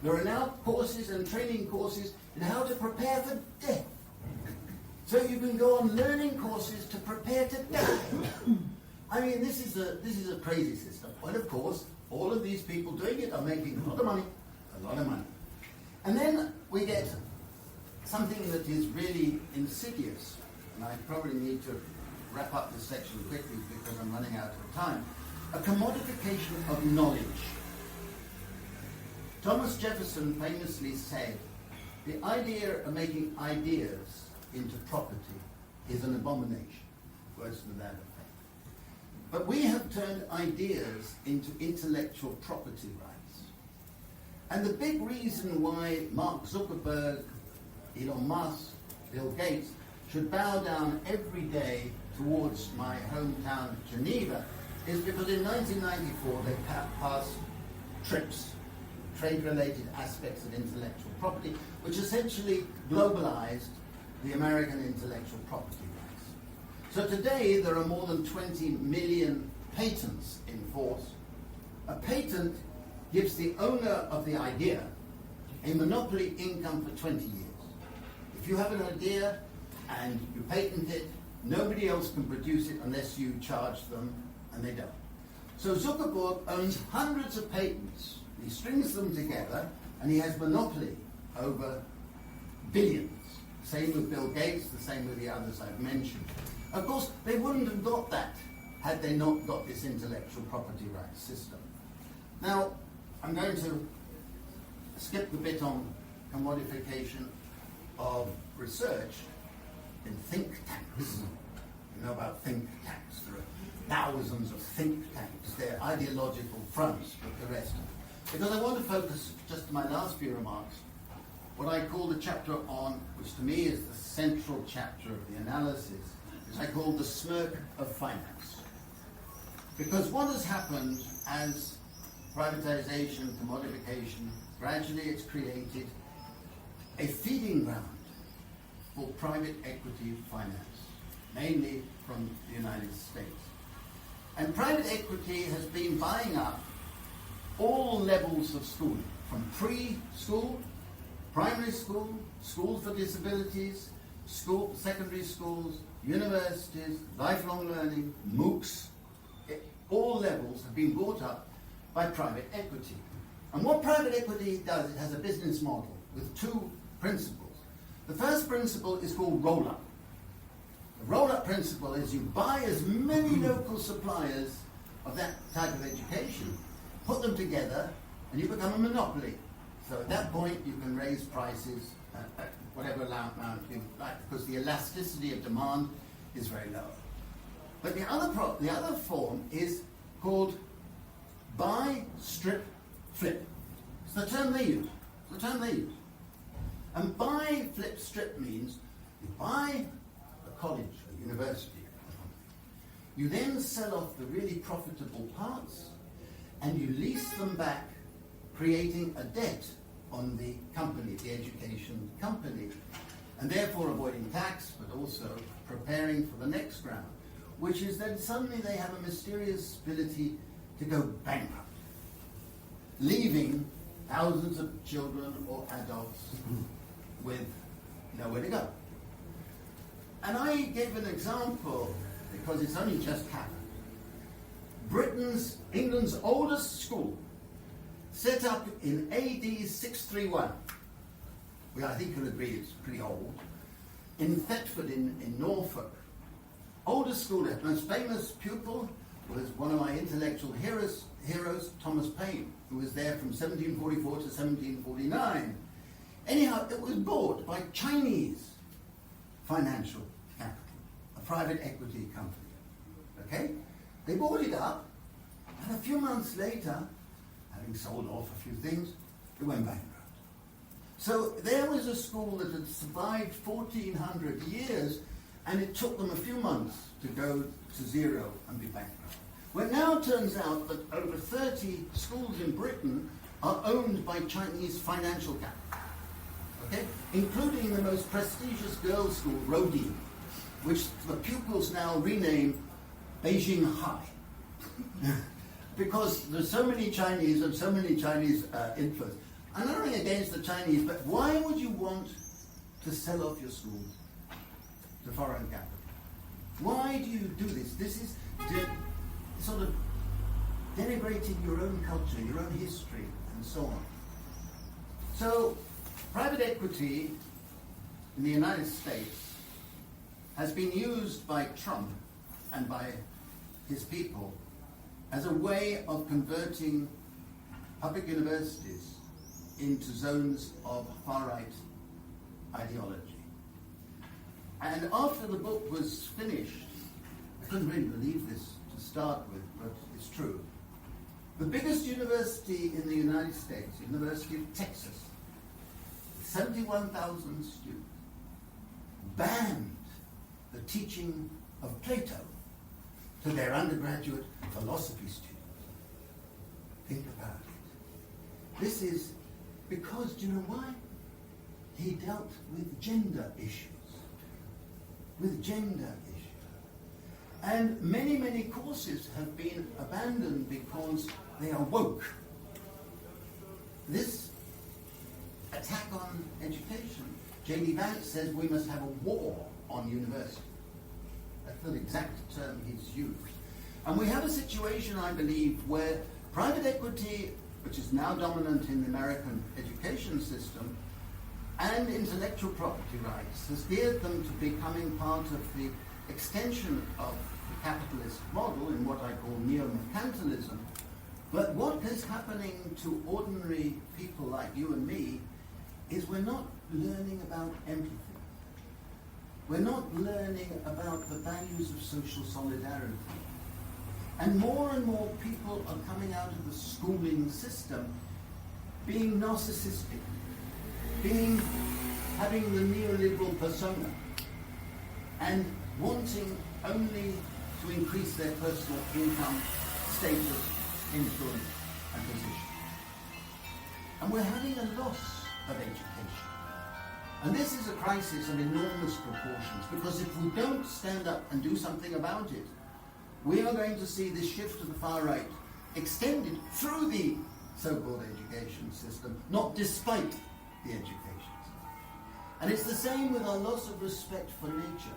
there are now courses and training courses in how to prepare for death. So you can go on learning courses to prepare to die. I mean, this is a crazy system. But of course, all of these people doing it are making a lot of money. And then we get something that is really insidious. And I probably need to wrap up this section quickly because I'm running out of time. A commodification of knowledge. Thomas Jefferson famously said, the idea of making ideas into property is an abomination. Words to that effect. But we have turned ideas into intellectual property rights. And the big reason why Mark Zuckerberg, Elon Musk, Bill Gates should bow down every day towards my hometown, Geneva, is because in 1994 they passed TRIPS, trade-related aspects of intellectual property, which essentially globalized the American intellectual property rights. So today there are more than 20 million patents in force. A patent gives the owner of the idea a monopoly income for 20 years. If you have an idea and you patent it, nobody else can produce it unless you charge them, and they don't. So Zuckerberg owns hundreds of patents. He strings them together, and he has monopoly over billions. Same with Bill Gates, the same with the others I've mentioned. Of course, they wouldn't have got that had they not got this intellectual property rights system. Now, I'm going to skip the bit on commodification of research in think tanks. You know about think tanks. There are thousands of think tanks. They're ideological fronts with the rest. Because I want to focus, just in my last few remarks, what I call the chapter on, which to me is the central chapter of the analysis, which I call the smirk of finance. Because what has happened as privatization, commodification, gradually it's created a feeding ground for private equity finance, mainly from the United States. And private equity has been buying up all levels of schooling, from preschool, primary school, schools for disabilities, secondary schools, universities, lifelong learning, MOOCs. All levels have been bought up by private equity. And what private equity does, it has a business model with two principles. The first principle is called roll-up. The roll-up principle is you buy as many local suppliers of that type of education, put them together, and you become a monopoly. So at that point, you can raise prices at whatever amount you like, because the elasticity of demand is very low. But the other form is called buy, strip, flip. It's the term they use. And buy, flip, strip means you buy a college, a university. You then sell off the really profitable parts, and you lease them back, creating a debt on the company, the education company, and therefore avoiding tax, but also preparing for the next round, which is then suddenly they have a mysterious ability to go bankrupt, leaving thousands of children or adults with nowhere to go. And I gave an example because it's only just happened. England's oldest school, set up in AD 631, well, I think you'll agree it's pretty old, in Thetford in Norfolk. Oldest school, the most famous pupil was one of my intellectual heroes, Thomas Paine, who was there from 1744 to 1749. Anyhow, it was bought by Chinese financial capital, a private equity company. Okay? They bought it up, and a few months later, having sold off a few things, it went bankrupt. So there was a school that had survived 1,400 years, and it took them a few months to go to zero and be bankrupt. Well, now it turns out that over 30 schools in Britain are owned by Chinese financial capital, okay? Including the most prestigious girls' school, Rodin, which the pupils now rename Beijing High. Because there's so many Chinese and so many Chinese influence. I'm not really against the Chinese, but why would you want to sell off your schools to foreign capital? Why do you do this? This is sort of denigrating your own culture, your own history, and so on. So, private equity in the United States has been used by Trump and by his people as a way of converting public universities into zones of far-right ideology. And after the book was finished, I couldn't really believe this to start with, but it's true. The biggest university in the United States, University of Texas, 71,000 students, banned the teaching of Plato to their undergraduate philosophy students. Think about it. This is because, do you know why? He dealt with gender issues. With gender issues. And many, many courses have been abandoned because they are woke. This attack on education, J.D. Vance says we must have a war on university. That's the exact term he's used. And we have a situation, I believe, where private equity, which is now dominant in the American education system, and intellectual property rights has steered them to becoming part of the extension of the capitalist model in what I call neo-mercantilism. But what is happening to ordinary people like you and me is we're not learning about empathy. We're not learning about the values of social solidarity. And more people are coming out of the schooling system being narcissistic, having the neoliberal persona, and wanting only to increase their personal income, status, influence, and position. And we're having a loss of education. And this is a crisis of enormous proportions, because if we don't stand up and do something about it, we are going to see this shift to the far right extended through the so-called education system, not despite the education system. And it's the same with our loss of respect for nature.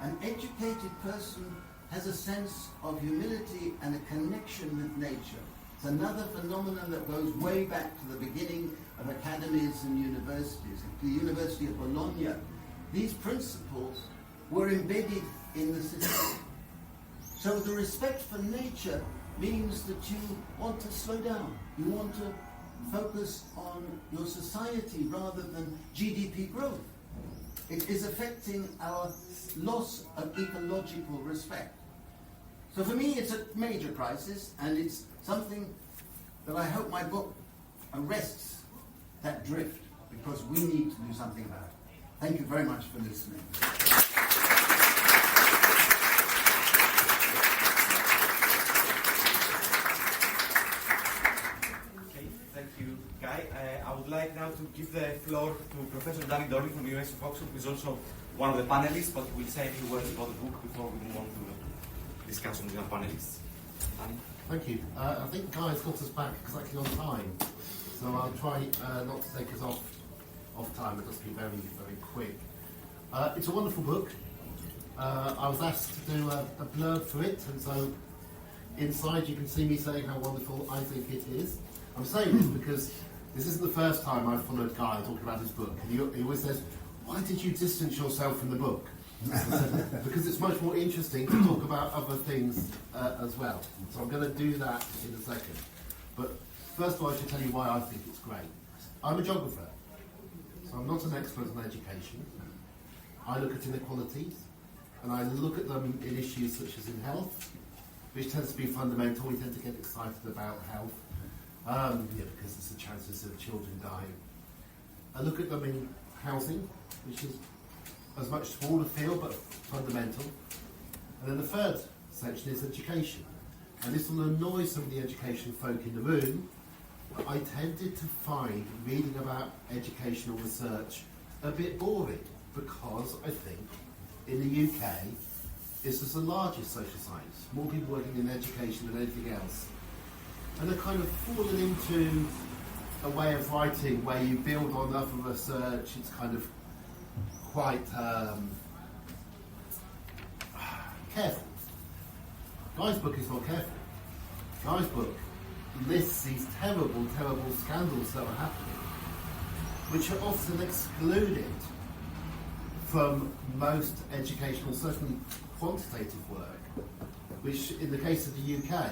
An educated person has a sense of humility and a connection with nature. It's another phenomenon that goes way back to the beginning of academies and universities. At the University of Bologna, these principles were embedded in the system. So the respect for nature means that you want to slow down. You want to focus on your society rather than GDP growth. It is affecting our loss of ecological respect. So for me, it's a major crisis, and it's something that I hope my book arrests that drift, because we need to do something about it. Thank you very much for listening. I would like now to give the floor to Professor Danny Dorling from the University of Oxford, who is also one of the panelists, but we'll say a few words about the book before we move on to the discussion with our panelists. Danny? Thank you. I think Guy's got us back exactly on time, so I'll try not to take us off time, but just be very, very quick. It's a wonderful book. I was asked to do a blurb for it, and so inside you can see me saying how wonderful I think it is. I'm saying this because this isn't the first time I've followed Guy talking about his book. And he always says, why did you distance yourself from the book? Because it's much more interesting to talk about other things as well. So I'm going to do that in a second. But first of all, I should tell you why I think it's great. I'm a geographer. So I'm not an expert on education. I look at inequalities, and I look at them in issues such as in health, which tends to be fundamental. We tend to get excited about health, because it's the chances of children dying. I look at them in housing, which is as much smaller field but fundamental. And then the third section is education. And this will annoy some of the education folk in the room, but I tended to find reading about educational research a bit boring, because I think in the UK this is the largest social science, more people working in education than anything else. And they're kind of fallen into a way of writing where you build on other research. It's kind of quite careful. Guy's book is not careful. Guy's book lists these terrible, terrible scandals that are happening, which are often excluded from most educational, certainly quantitative work, which in the case of the UK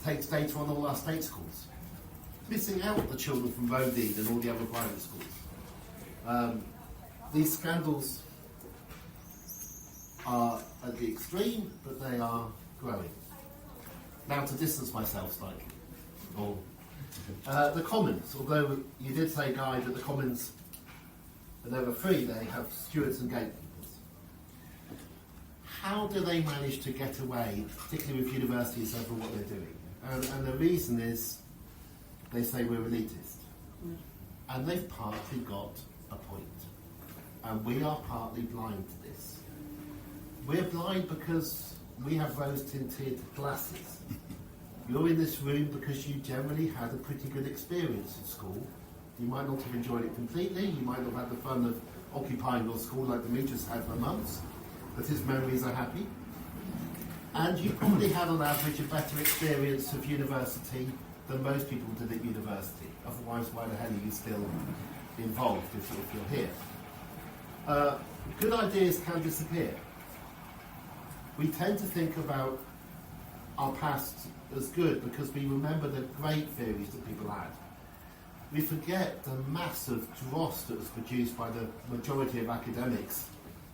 takes data on all our state schools, missing out the children from Rodine and all the other private schools. These scandals are at the extreme, but they are growing. Now, to distance myself slightly, the Commons, although you did say, Guy, that the Commons are never free, they have stewards and gatekeepers. How do they manage to get away, particularly with universities, over what they're doing? And the reason is they say we're elitist. And they've partly got a point. And we are partly blind to this. We're blind because we have rose-tinted glasses. You're in this room because you generally had a pretty good experience at school. You might not have enjoyed it completely. You might not have had the fun of occupying your school like Demetrius had for months, but his memories are happy. And you probably had on average a better experience of university than most people did at university. Otherwise, why the hell are you still involved if you're here? Good ideas can disappear. We tend to think about our past as good because we remember the great theories that people had. We forget the massive dross that was produced by the majority of academics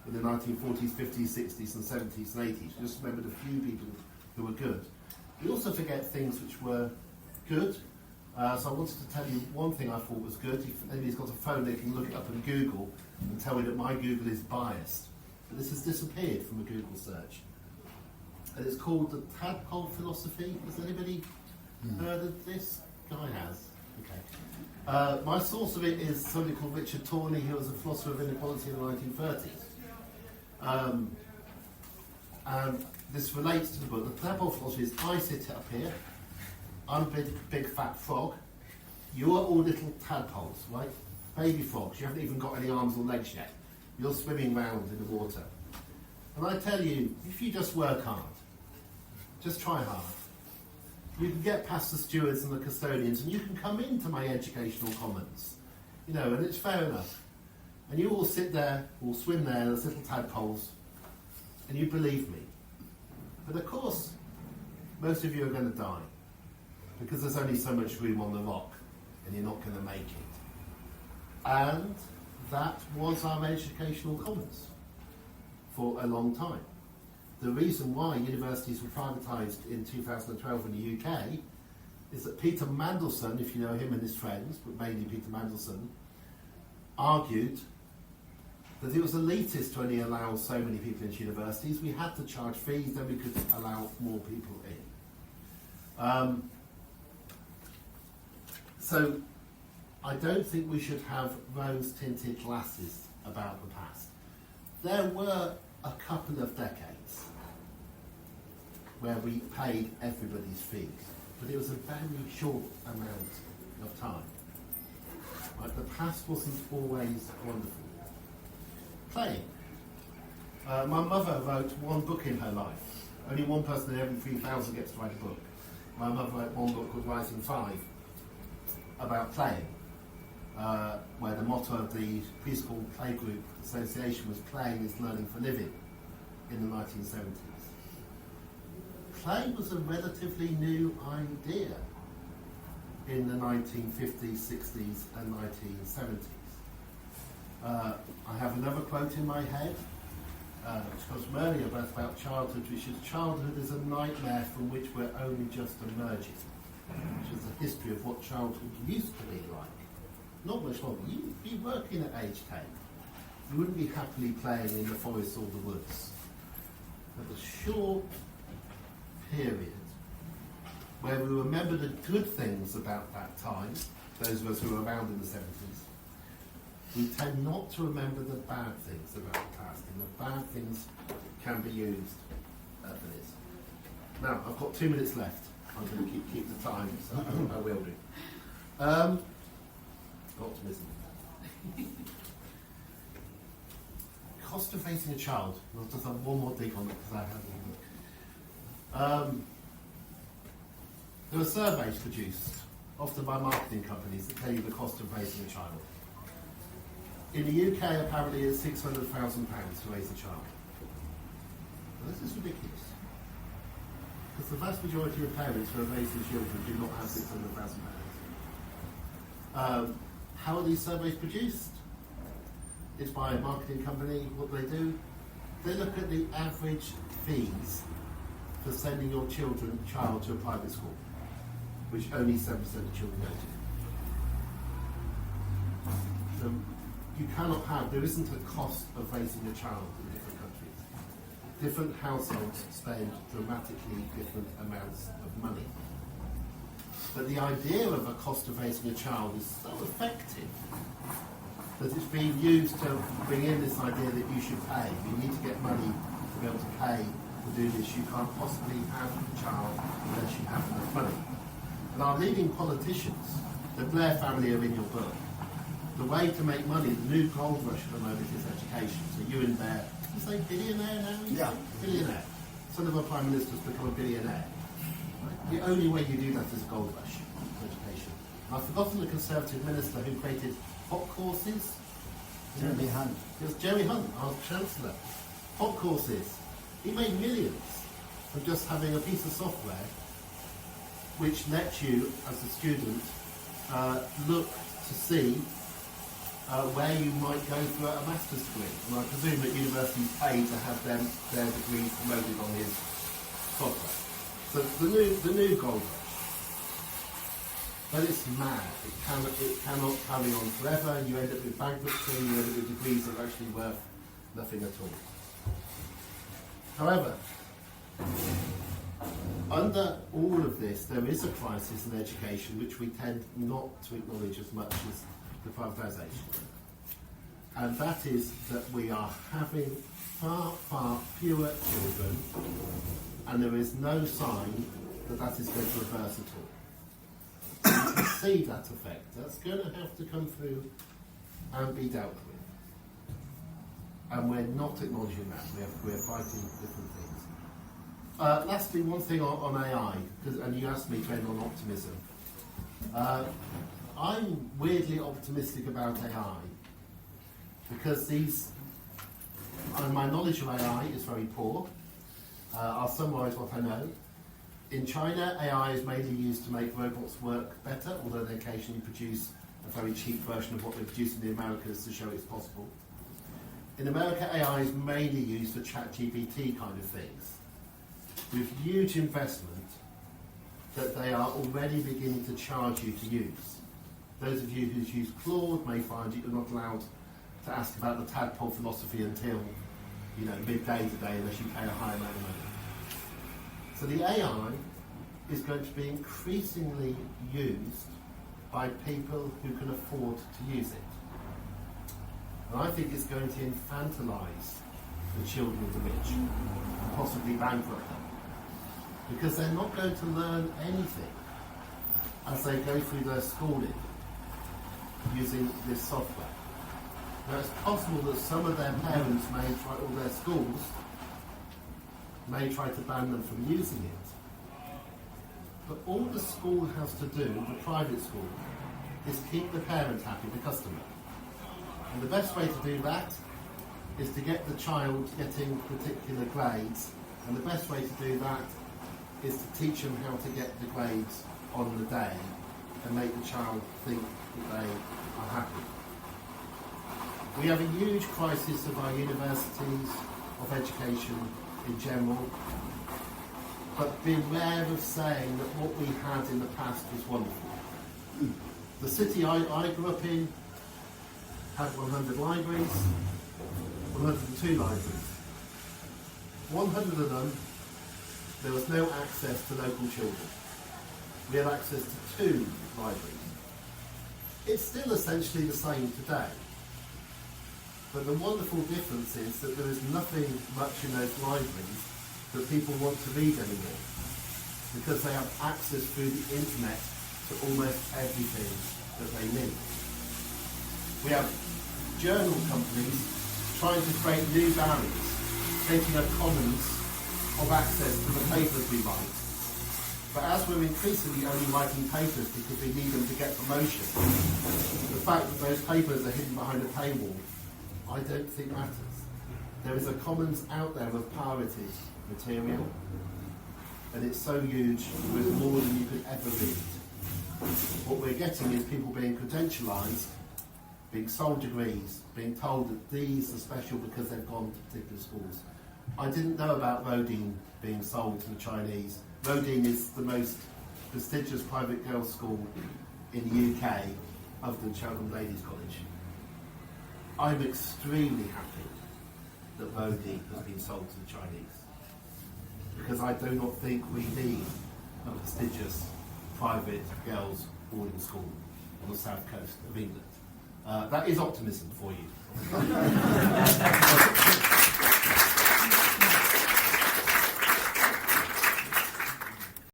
in the 1940s, 50s, 60s and 70s and 80s. We just remember the few people who were good. We also forget things which were good. So I wanted to tell you one thing I thought was good. If anybody's got a phone, they can look it up on Google and tell me that my Google is biased. But this has disappeared from a Google search. And it's called the tadpole philosophy. Has anybody heard of this? Guy has. Okay. My source of it is somebody called Richard Tawney, who was a philosopher of inequality in the 1930s. And this relates to the book. The tadpole philosophy is I sit up here, I'm a big fat frog, you're all little tadpoles, right? Baby frogs, you haven't even got any arms or legs yet. You're swimming around in the water. And I tell you, if you just work hard, just try hard, you can get past the stewards and the custodians and you can come into my educational commons. You know, and it's fair enough. And you all sit there, or swim there as little tadpoles, and you believe me. But of course, most of you are going to die, because there's only so much room on the rock, and you're not going to make it. And that was our educational commons for a long time. The reason why universities were privatised in 2012 in the UK is that Peter Mandelson, if you know him and his friends, but mainly Peter Mandelson, argued that it was elitist to only allow so many people into universities. We had to charge fees, then we could allow more people in. So I don't think we should have rose-tinted glasses about the past. There were a couple of decades where we paid everybody's fees, but it was a very short amount of time. Like, the past wasn't always wonderful. Playing. My mother wrote one book in her life. Only one person in every 3,000 gets to write a book. My mother wrote one book called Rising 5 about playing, where the motto of the Preschool Playgroup Association was playing is learning for living in the 1970s. Play was a relatively new idea in the 1950s, 60s and 1970s. I have another quote in my head, which comes from earlier, but about childhood, which is childhood is a nightmare from which we're only just emerging, which is the history of what childhood used to be like. Not much longer. You'd be working at age 10. You wouldn't be happily playing in the forest or the woods. But a short period where we remember the good things about that time, those of us who were around in the 70s, we tend not to remember the bad things about the past, and the bad things can be used for this. Now, I've got 2 minutes left. I'm going to keep the time, so I will do. Optimism. Cost of raising a child. I'll just have one more dig on it because I haven't. There are surveys produced, often by marketing companies, that tell you the cost of raising a child. In the UK, apparently, it's £600,000 to raise a child. Well, this is ridiculous. Because the vast majority of parents who are raising children do not have £600,000. How are these surveys produced? It's by a marketing company. What do? They look at the average fees for sending your child to a private school, which only 7% of children go to. So there isn't a cost of raising a child in different countries. Different households spend dramatically different amounts of money. But the idea of a cost of raising a child is so effective that it's being used to bring in this idea that you should pay. You need to get money to be able to pay to do this. You can't possibly have a child unless you have enough money. And our leading politicians, the Blair family are in your book. The way to make money, the new gold rush at the moment is education. So you and Blair, you say billionaire now? Yeah. Billionaire. Son of a prime minister's become a billionaire. The only way you do that is a gold rush for education. I've forgotten the Conservative minister who created hot courses. Jeremy Hunt. It was Jeremy Hunt, our Chancellor. Hot courses. He made millions from just having a piece of software which lets you, as a student, look to see where you might go for a master's degree. And I presume that universities pay to have their degrees promoted on his software. So the new gold rush. But it's mad. It cannot carry on forever. You end up with bankruptcy, you end up with degrees that are actually worth nothing at all. However, under all of this, there is a crisis in education which we tend not to acknowledge as much as the privatisation. And that is that we are having far, far fewer children, and there is no sign that that is going to reverse at all. You can see that effect. That's going to have to come through and be dealt with. And we're not acknowledging that. We're fighting different things. Lastly, one thing on AI, and you asked me to end on optimism. I'm weirdly optimistic about AI because my knowledge of AI is very poor. I'll summarise what I know. In China, AI is mainly used to make robots work better, although they occasionally produce a very cheap version of what they produce in the Americas to show it's possible. In America, AI is mainly used for ChatGPT kind of things, with huge investment that they are already beginning to charge you to use. Those of you who use Claude may find you're not allowed to ask about the tadpole philosophy until midday today unless you pay a high amount of money. So the AI is going to be increasingly used by people who can afford to use it. And I think it's going to infantilise the children of the rich and possibly bankrupt them. Because they're not going to learn anything as they go through their schooling using this software. Now it's possible that some of their parents or their schools may try to ban them from using it. But all the school has to do, the private school, is keep the parent happy, the customer. And the best way to do that is to get the child getting particular grades. And the best way to do that is to teach them how to get the grades on the day and make the child think that they are happy. We have a huge crisis of our universities, of education in general, but beware of saying that what we had in the past was wonderful. The city I grew up in had 100 libraries, 102 libraries. 100 of them, there was no access to local children. We had access to 2 libraries. It's still essentially the same today. But the wonderful difference is that there is nothing much in those libraries that people want to read anymore, because they have access through the internet to almost everything that they need. We have journal companies trying to create new barriers, creating a commons of access to the papers we write. But as we're increasingly only writing papers because we need them to get promotion, the fact that those papers are hidden behind a paywall, I don't think matters. There is a commons out there of pirated material, and it's so huge with more than you could ever read. What we're getting is people being credentialised, being sold degrees, being told that these are special because they've gone to particular schools. I didn't know about Rodin being sold to the Chinese. Rodin is the most prestigious private girls' school in the UK, other than Cheltenham Ladies College. I'm extremely happy that Rodin has been sold to the Chinese, because I do not think we need a prestigious private girls' boarding school on the south coast of England. That is optimism for you.